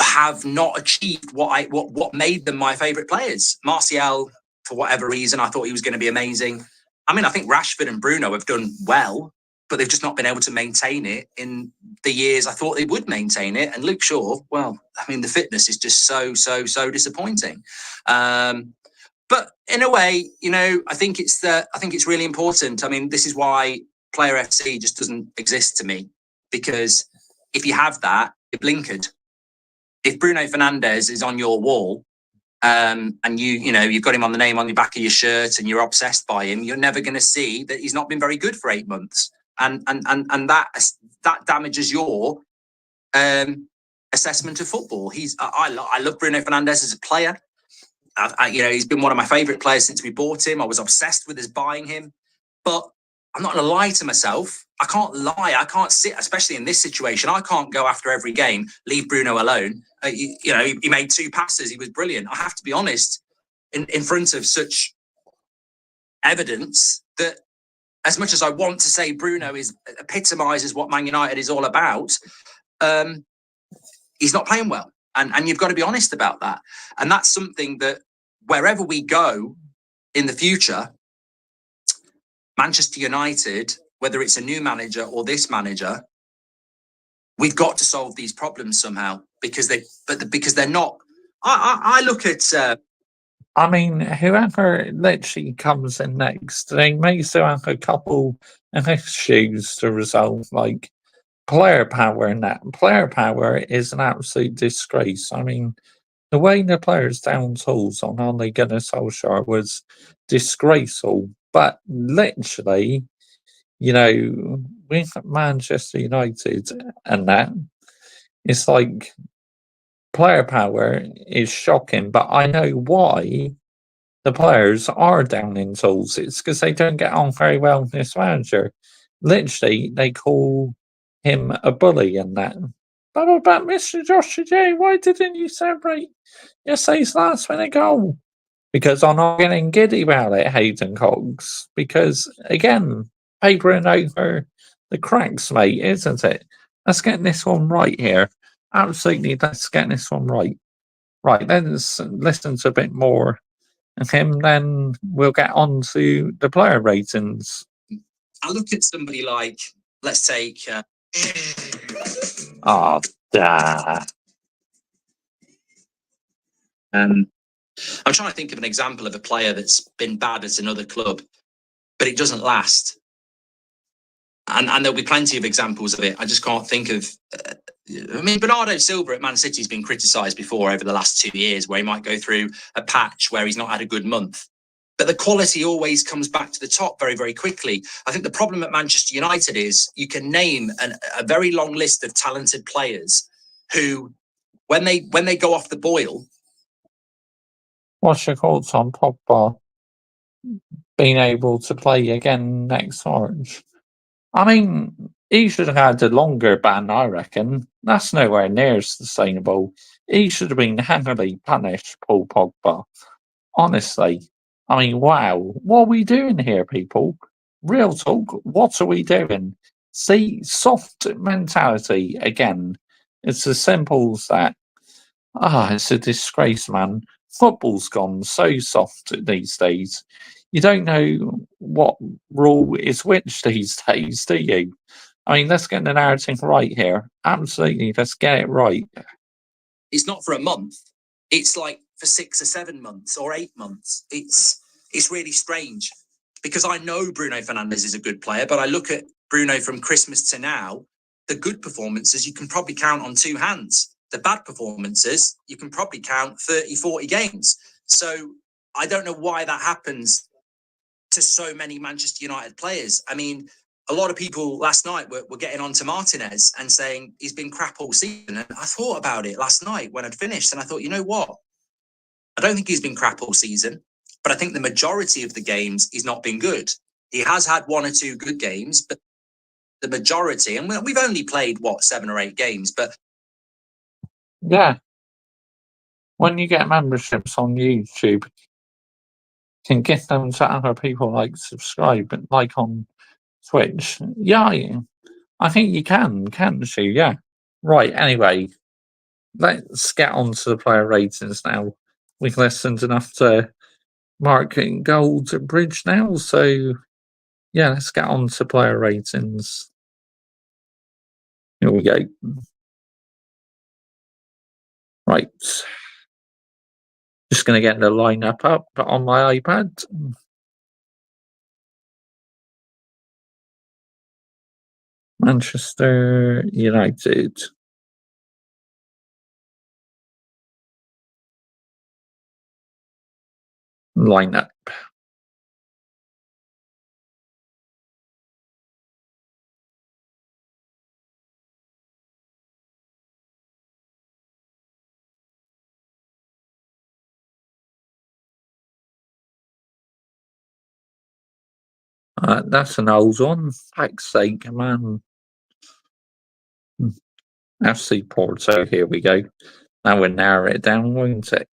have not achieved what made them my favourite players. Martial, for whatever reason, I thought he was going to be amazing. I mean, I think Rashford and Bruno have done well, but they've just not been able to maintain it in the years I thought they would maintain it. And Luke Shaw, well, I mean, the fitness is just so disappointing. But in a way, I think it's really important. I mean, this is why Player FC just doesn't exist to me, because if you have that, you're blinkered. If Bruno Fernandes is on your wall, and you've got him on the name on the back of your shirt and you're obsessed by him, you're never going to see that he's not been very good for 8 months, and that damages your assessment of football. I love Bruno Fernandes as a player. He's been one of my favourite players since we bought him. I was obsessed with us buying him, but I'm not going to lie to myself. I can't lie. I can't sit, especially in this situation. I can't go after every game, leave Bruno alone. He made 2 passes. He was brilliant. I have to be honest, in front of such evidence that, as much as I want to say Bruno epitomises what Man United is all about, he's not playing well. And you've got to be honest about that. And that's something that wherever we go in the future, Manchester United, whether it's a new manager or this manager, we've got to solve these problems somehow, because they're not. I look at. I mean, whoever literally comes in next, they may still have a couple of issues to resolve, like player power, and that player power is an absolute disgrace. I mean, the way the players down tools on Ole Gunnar Solskjaer was disgraceful. But literally, with Manchester United and that, it's like player power is shocking. But I know why the players are down in tools. It's because they don't get on very well with this manager. Literally, they call him a bully and that. But about Mr. Joshua J, why didn't you celebrate yesterday's last minute goal? Because I'm not getting giddy about it, Hayden Cogs. Because, again, papering over the cracks, mate, isn't it? Let's get this one right here. Absolutely, let's get this one right. Right, let's listen to a bit more of him, then we'll get on to the player ratings. I look at somebody like, let's take... I'm trying to think of an example of a player that's been bad at another club, but it doesn't last. And there'll be plenty of examples of it. I just can't think of. Bernardo Silva at Man City has been criticised before over the last 2 years, where he might go through a patch where he's not had a good month. But the quality always comes back to the top very, very quickly. I think the problem at Manchester United is you can name a very long list of talented players who, when they go off the boil. What's your thoughts on Pogba being able to play again next March? I mean, he should have had a longer ban, I reckon. That's nowhere near sustainable. He should have been heavily punished, Paul Pogba. Honestly. I mean, wow. What are we doing here, people? Real talk, what are we doing? See, soft mentality, again. It's as simple as that. It's a disgrace, man. Football's gone so soft these days. you don't know what rule is which these days, do you? I mean, let's get the narrative right here. Absolutely, let's get it right. It's not for a month. It's like for 6 or 7 months or 8 months. It's really strange because I know Bruno Fernandes is a good player, but I look at Bruno from Christmas to now, the good performances you can probably count on 2 hands. The bad performances, you can probably count 30, 40 games. So I don't know why that happens to so many Manchester United players. I mean, a lot of people last night were getting on to Martinez and saying he's been crap all season. And I thought about it last night when I'd finished and I thought, you know what? I don't think he's been crap all season, but I think the majority of the games he's not been good. He has had 1 or 2 good games, but the majority, and we've only played, 7 or 8 games, but Yeah. When you get memberships on YouTube, you can get them to other people like subscribe, but like on Twitch. Yeah, I think you can't you? Yeah. Right, anyway, let's get on to the player ratings now. We've listened enough to Mark Gold Bridge now, so yeah, let's get on to player ratings. Here we go. Right. Just going to get the lineup up on my iPad. Manchester United. Lineup. That's an old one. Fuck's sake, man. FC Porto, here we go. That would narrow it down, won't it?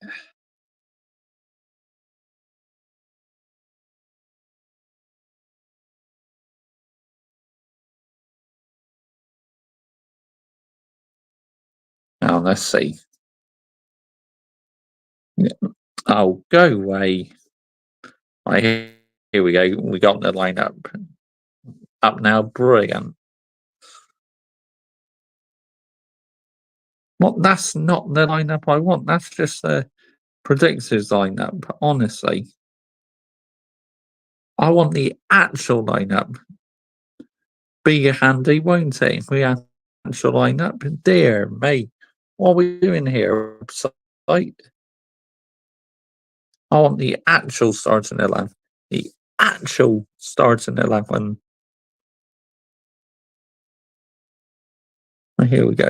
Now, let's see. Oh, go away. Right, here we go. We got the lineup up now. Brilliant. Well, that's not the lineup I want. That's just the predicted lineup, honestly. I want the actual lineup. Be handy, won't it? If we had actual lineup. Dear me. What are we doing here? Site? I want the actual starting 11. The actual starting 11. Here we go.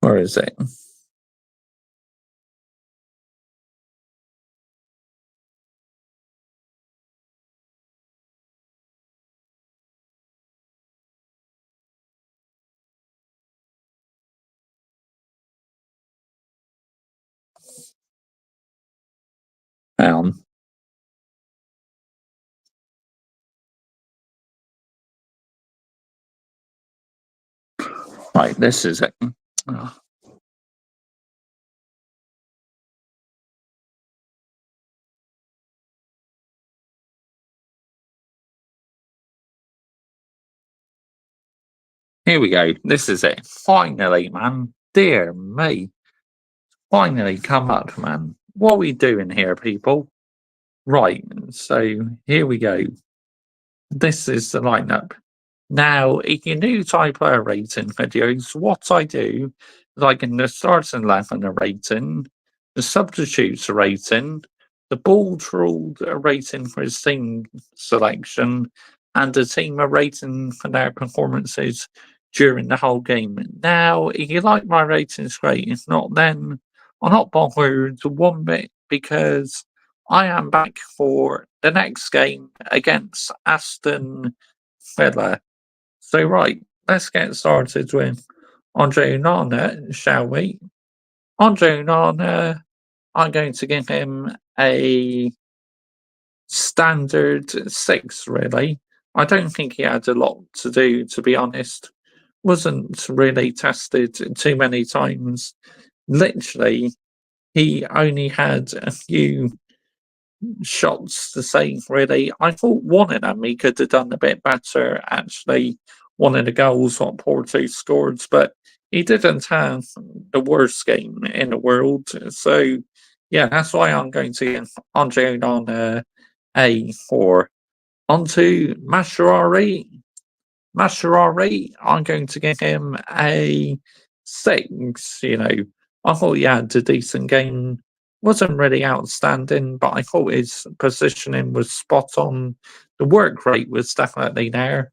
Where is it? Right, this is it. Oh. Here we go. This is it. Finally, man. Dear me. Finally come up, man. What are we doing here, people? Right, so here we go. This is the lineup. Now, if you do type player rating videos, what I do is I can the starting 11 rating, the substitutes rating, the ball ruled rating for his team selection, and the team rating for their performances during the whole game. Now, if you like my ratings, great. If not, then I'm not bothered one bit because I am back for the next game against Aston Villa. So, right, let's get started with Andre Onana, shall we? Andre Onana, I'm going to give him a standard 6, really. I don't think he had a lot to do, to be honest. Wasn't really tested too many times. Literally, he only had a few shots to save, really. I thought one of them he could have done a bit better, actually. One of the goals what Porto scored, but he didn't have the worst game in the world. So, yeah, that's why I'm going to give Andre on A for. On to Mascherari. Mascherari, I'm going to give him a 6. I thought he had a decent game. Wasn't really outstanding, but I thought his positioning was spot on. The work rate was definitely there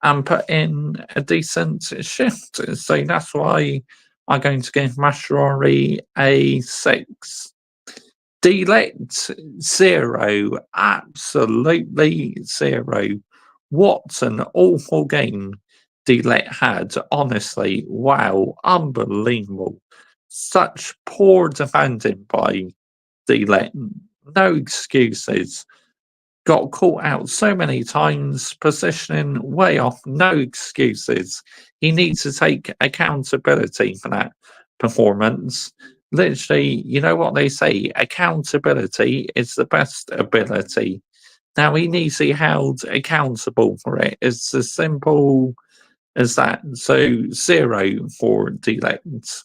and put in a decent shift. So that's why I'm going to give Mascherari a 6. Delete 0, absolutely 0. What an awful game Delete had, honestly. Wow, unbelievable. Such poor defending by Delete. No excuses. Got caught out so many times, positioning way off, no excuses. He needs to take accountability for that performance. Literally, you know what they say, accountability is the best ability. Now he needs to be held accountable for it. It's as simple as that. So 0 for Delect.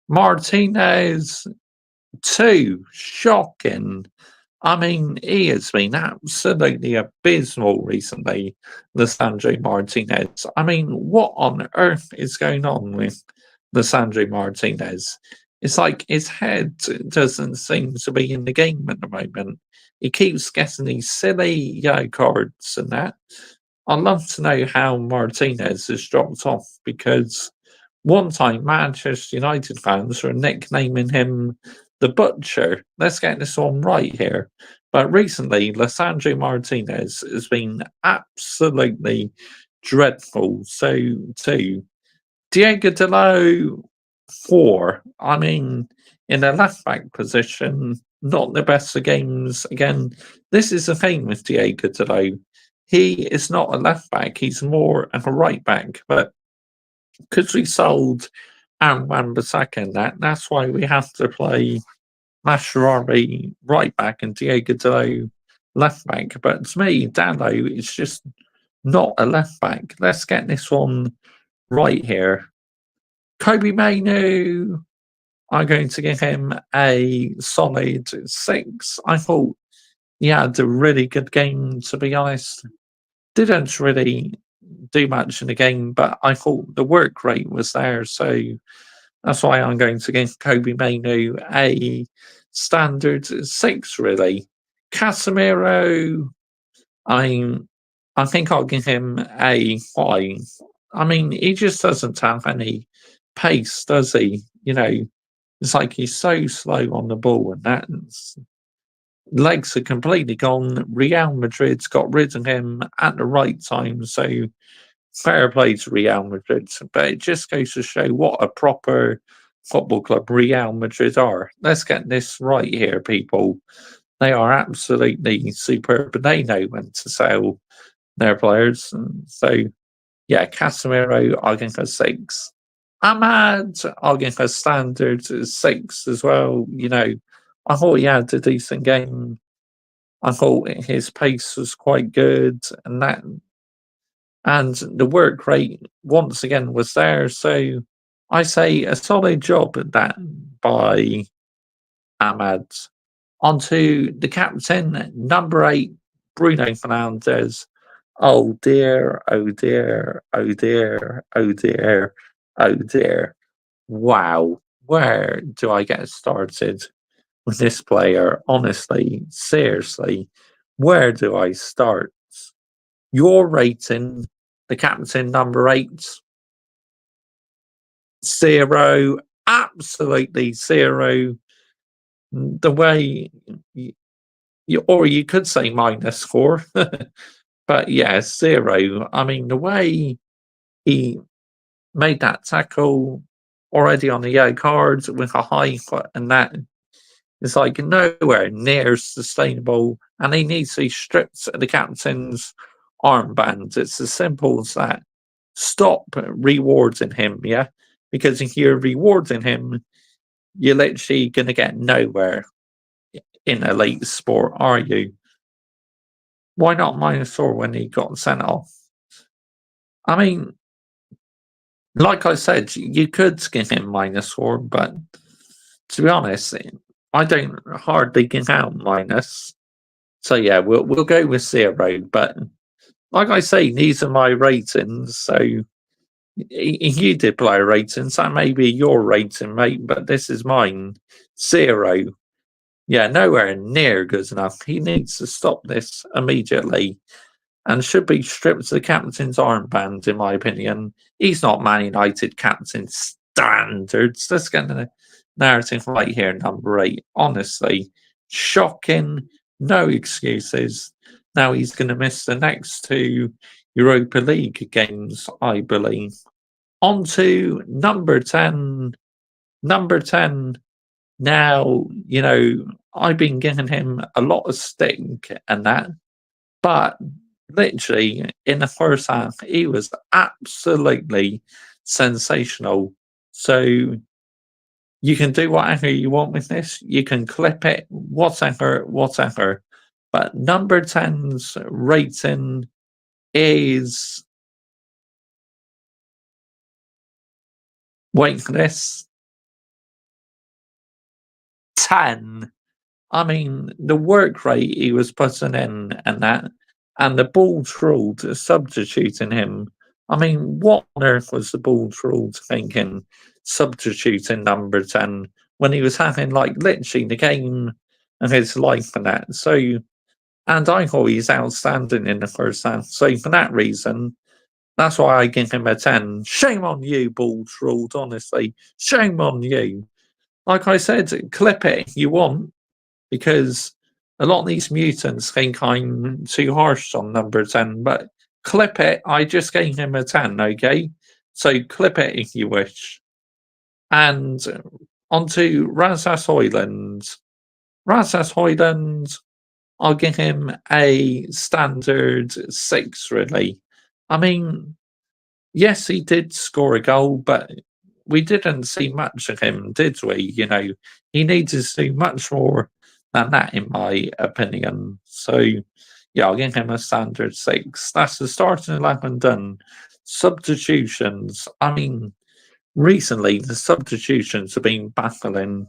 Martinez 2. Shocking. I mean, he has been absolutely abysmal recently, Lissandro Martinez. I mean, what on earth is going on with Lissandro Martinez? It's like his head doesn't seem to be in the game at the moment. He keeps getting these silly yellow cards and that. I'd love to know how Martinez has dropped off because one time Manchester United fans were nicknaming him the Butcher. Let's get this one right here. But recently, Lissandro Martinez has been absolutely dreadful. So, too. Diego Dalot, 4. I mean, in a left back position, not the best of games. Again, this is the thing with Diego Dalot. He is not a left back, he's more of a right back. But because we sold Aaron Wan-Bissaka in that's why we have to play Mascherari right back and Diego Dalot left back. But to me, Dalot is just not a left back. Let's get this one right here. Kobe Mainu, I'm going to give him a solid 6. I thought he had a really good game, to be honest. Didn't really do much in the game, but I thought the work rate was there. So that's why I'm going to give Kobe Mainu a standard 6, really. Casemiro, I think I'll give him a 5. I mean, he just doesn't have any pace, does he? It's like he's so slow on the ball and that. Legs are completely gone. Real Madrid's got rid of him at the right time, so fair play to Real Madrid. But it just goes to show what a proper football club Real Madrid are. Let's get this right here, people. They are absolutely superb, but they know when to sell their players. So, yeah, Casemiro, I'll give a 6. Ahmad, I'll give a standard 6 as well. I thought he had a decent game. I thought his pace was quite good, and the work rate once again was there. So I say a solid job at that by Ahmad. Onto the captain, number 8, Bruno Fernandes. Oh dear, oh dear, oh dear, oh dear, oh dear. Wow, where do I get started with this player? Honestly, seriously, where do I start? Your rating, the captain, number 8, 0, absolutely 0. The way, or you could say -4, but yeah, 0. I mean, the way he made that tackle already on the yellow card with a high foot and that is like nowhere near sustainable, and he needs to be stripped of the captain's armband. It's as simple as that. Stop rewarding him, yeah? Because if you're rewarding him, you're literally going to get nowhere in elite sport, are you? Why not -4 when he got sent off? I mean, like I said, you could give him -4, but to be honest, I don't hardly give out minus. So yeah, we'll go with 0. But like I say, these are my ratings. So if you did player ratings, that may be your rating, mate. But this is mine, 0. Yeah, nowhere near good enough. He needs to stop this immediately and should be stripped of the captain's armband, in my opinion. He's not Man United captain standards. Let's get the narrative right here, number 8. Honestly, shocking. No excuses. Now he's going to miss the next 2 Europa League games, I believe. On to number 10. Number 10. Now, I've been giving him a lot of stick and that, but literally in the first half, he was absolutely sensational. So you can do whatever you want with this. You can clip it, whatever. But number 10's rating is, wait for this, 10. I mean, the work rate he was putting in and that, and the ball ruled substituting him. I mean, what on earth was the ball ruled thinking substituting number 10 when he was having like literally the game of his life and that? So, and I thought he's outstanding in the first half. So for that reason, that's why I give him a 10. Shame on you, ball ruled, honestly. Shame on you. Like I said, clip it if you want, because a lot of these mutants think I'm too harsh on number 10, but clip it. I just gave him a 10, okay? So clip it if you wish. And on to Rasmus Højlund. Rasmus Højlund, I'll give him a standard 6, really. I mean, yes, he did score a goal, but we didn't see much of him, did we? He needed to do much more than that, in my opinion. So, yeah, I'll give him a standard 6. That's the starting 11 done. Substitutions. I mean, recently the substitutions have been baffling.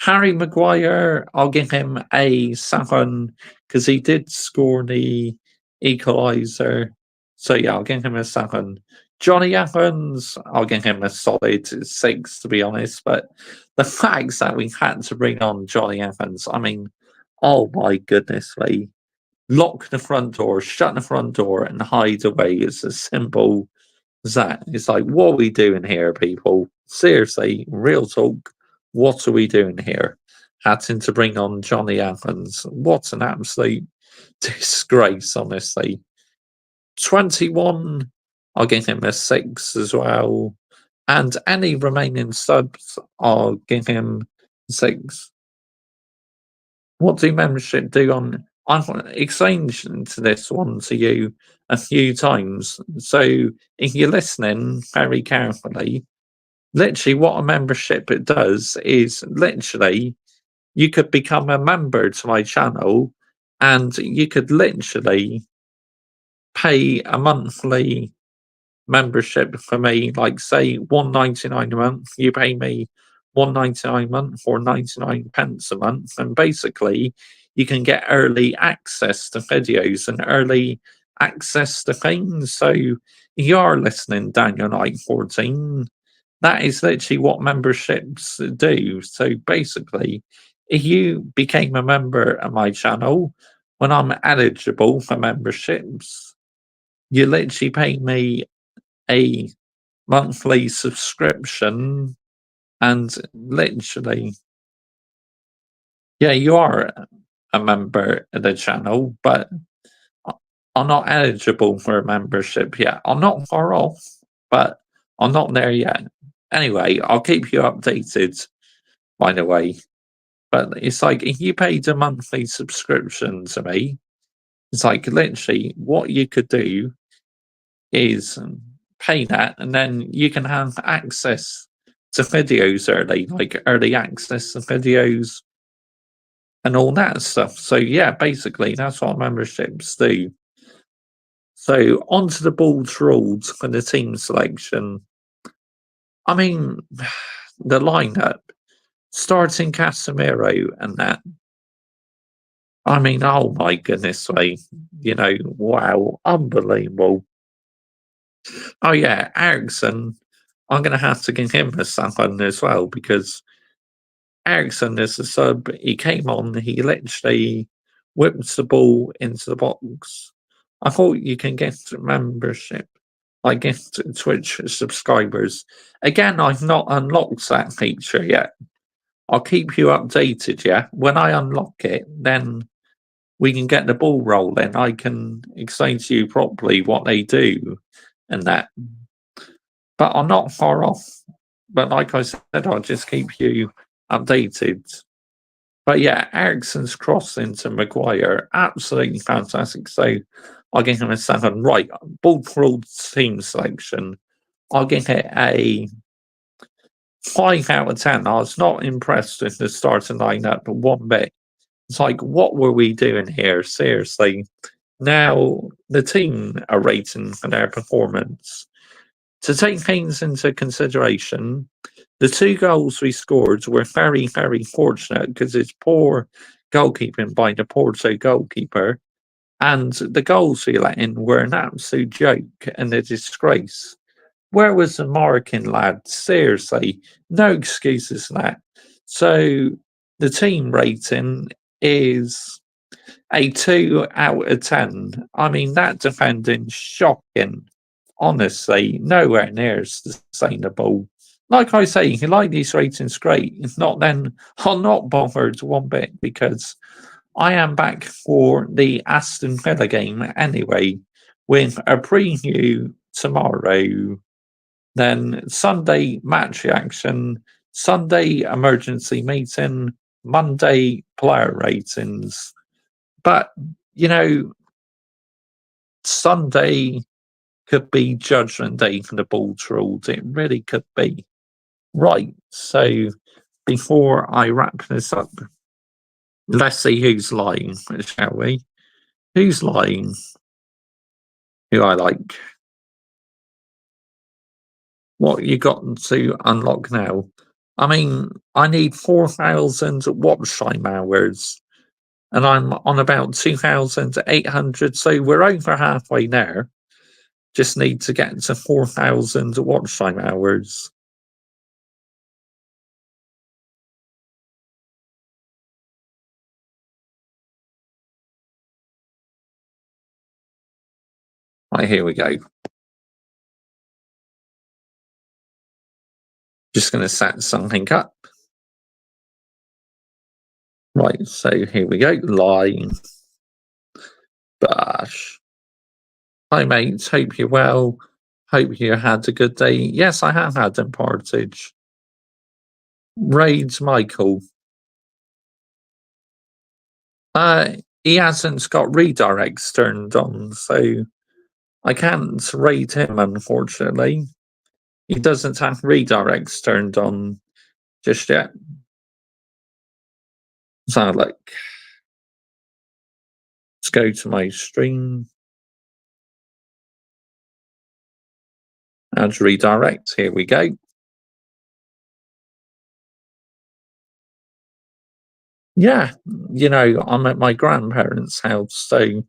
Harry Maguire, I'll give him a 7 because he did score the equaliser. So, yeah, I'll give him a 7. Johnny Evans, I'll give him a solid 6, to be honest. But the fact that we had to bring on Johnny Evans, I mean, oh my goodness me. Lock the front door, shut the front door, and hide away. It's as simple as that. It's like, what are we doing here, people? Seriously, real talk. What are we doing here? Having to bring on Johnny Evans. What an absolute disgrace, honestly. 21, I'll give him a 6 as well. And any remaining subs, I'll give him 6. What do membership do on? I've explained to this one to you a few times. So if you're listening very carefully, literally what a membership it does is literally you could become a member to my channel and you could literally pay a monthly membership for me, like say £1.99 a month. You pay me £1.99 a month or 99 pence a month, and basically you can get early access to videos and early access to things. So if you are listening, Daniel Knight 14, that is literally what memberships do. So basically, if you became a member of my channel, when I'm eligible for memberships, you literally pay me a monthly subscription, and literally, yeah, you are a member of the channel, but I'm not eligible for a membership yet. I'm not far off, but I'm not there yet. Anyway, I'll keep you updated, by the way. But it's like, if you paid a monthly subscription to me, it's like literally what you could do is pay that, and then you can have access to videos early, like early access to videos and all that stuff. So yeah, basically that's what memberships do. So onto the board's rules for the team selection. I mean, the lineup, starting Casemiro and that. I mean, oh my goodness, wow, unbelievable. Oh yeah, Ericsson, I'm going to have to give him a 7 as well because Ericsson is a sub. He came on, he literally whipped the ball into the box. I thought you can get membership, like get Twitch subscribers. Again, I've not unlocked that feature yet. I'll keep you updated, yeah? When I unlock it, then we can get the ball rolling. I can explain to you properly what they do and that. But I'm not far off. But like I said, I'll just keep you updated. But yeah, Ericsson's cross into Maguire, absolutely fantastic. So I'll give him a 7. Right, ball crawled team selection. I'll give it a 5 out of 10. I was not impressed with the starting lineup one bit. It's like, what were we doing here? Seriously. Now, the team are rating for their performance. To take things into consideration, the 2 goals we scored were very, very fortunate because it's poor goalkeeping by the Porto goalkeeper. And the goals we let in were an absolute joke and a disgrace. Where was the marking, lad? Seriously, no excuses for that. So the team rating is a 2 out of 10. I mean, that defending shocking. Honestly, nowhere near sustainable. Like I say, you like these ratings, great. If not, then I'm not bothered one bit because I am back for the Aston Villa game anyway, with a preview tomorrow. Then Sunday match reaction, Sunday emergency meeting, Monday player ratings. But, Sunday could be judgment day for the ball's ruled. It really could be. Right, so before I wrap this up, let's see who's lying, shall we? Who's lying? Who I like? What you got to unlock now? I mean, I need 4,000 watch time hours, and I'm on about 2,800, so we're over halfway there. Just need to get to 4,000 watch time hours. Right, here we go. Just going to set something up. Right, so here we go. Line. Bash. Hi, mates. Hope you're well. Hope you had a good day. Yes, I have had in Portage. Raids Michael. He hasn't got redirects turned on, so I can't raid him, unfortunately. He doesn't have redirects turned on just yet. So, let's go to my stream. Add redirect. Here we go. Yeah, I'm at my grandparents' house, so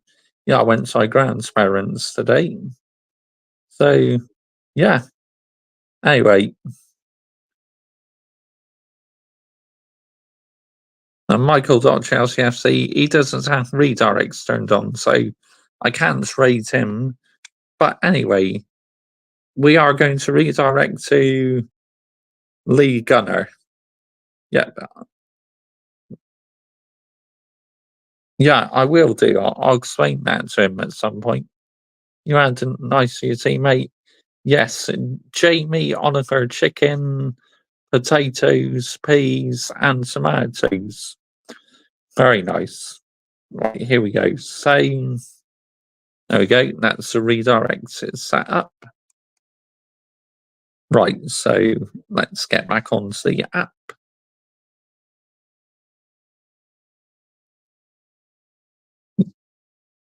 I went to my grandparents today. So, yeah. Anyway. And Michael.Chelsea FC, he doesn't have redirects turned on, so I can't rate him. But anyway, we are going to redirect to Lee Gunner. Yeah. Yeah, I will do. I'll explain that to him at some point. You had a nice to your teammate. Yes, Jamie, Oliver, chicken, potatoes, peas, and tomatoes. Very nice. Right, here we go. Same. There we go. That's the redirect. It's set up. Right, so let's get back onto the app.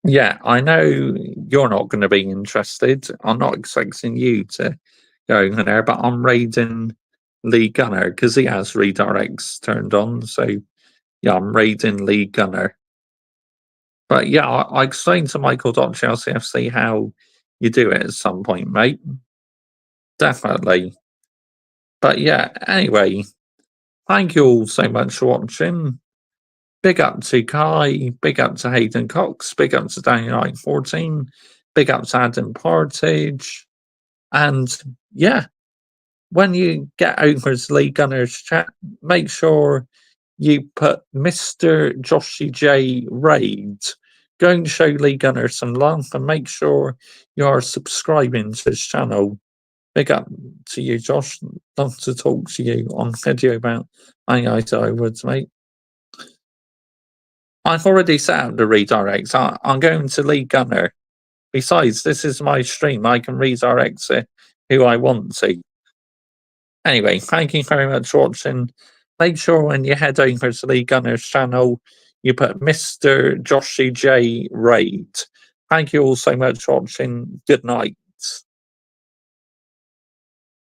Yeah, I know you're not going to be interested. I'm not expecting you to go in there, but I'm raiding Lee Gunner because he has redirects turned on. So, yeah, I'm raiding Lee Gunner. But yeah, I explained to Michael.ChelseaFC how you do it at some point, mate. Definitely. But yeah, anyway, thank you all so much for watching. Big up to Kai, big up to Hayden Cox, big up to Daniel14, big up to Adam Partridge. And yeah, when you get over to Lee Gunner's chat, make sure you put Mr. Joshy J Raid. Go and show Lee Gunner some love and make sure you are subscribing to his channel. Big up to you, Josh. Love to talk to you on video about eye to eye words, mate. I've already set up the redirects. I'm going to Lee Gunner. Besides, this is my stream. I can redirect to who I want to. Anyway, thank you very much for watching. Make sure when you head over to Lee Gunner's channel, you put Mr. Joshy J Raid. Thank you all so much for watching. Good night.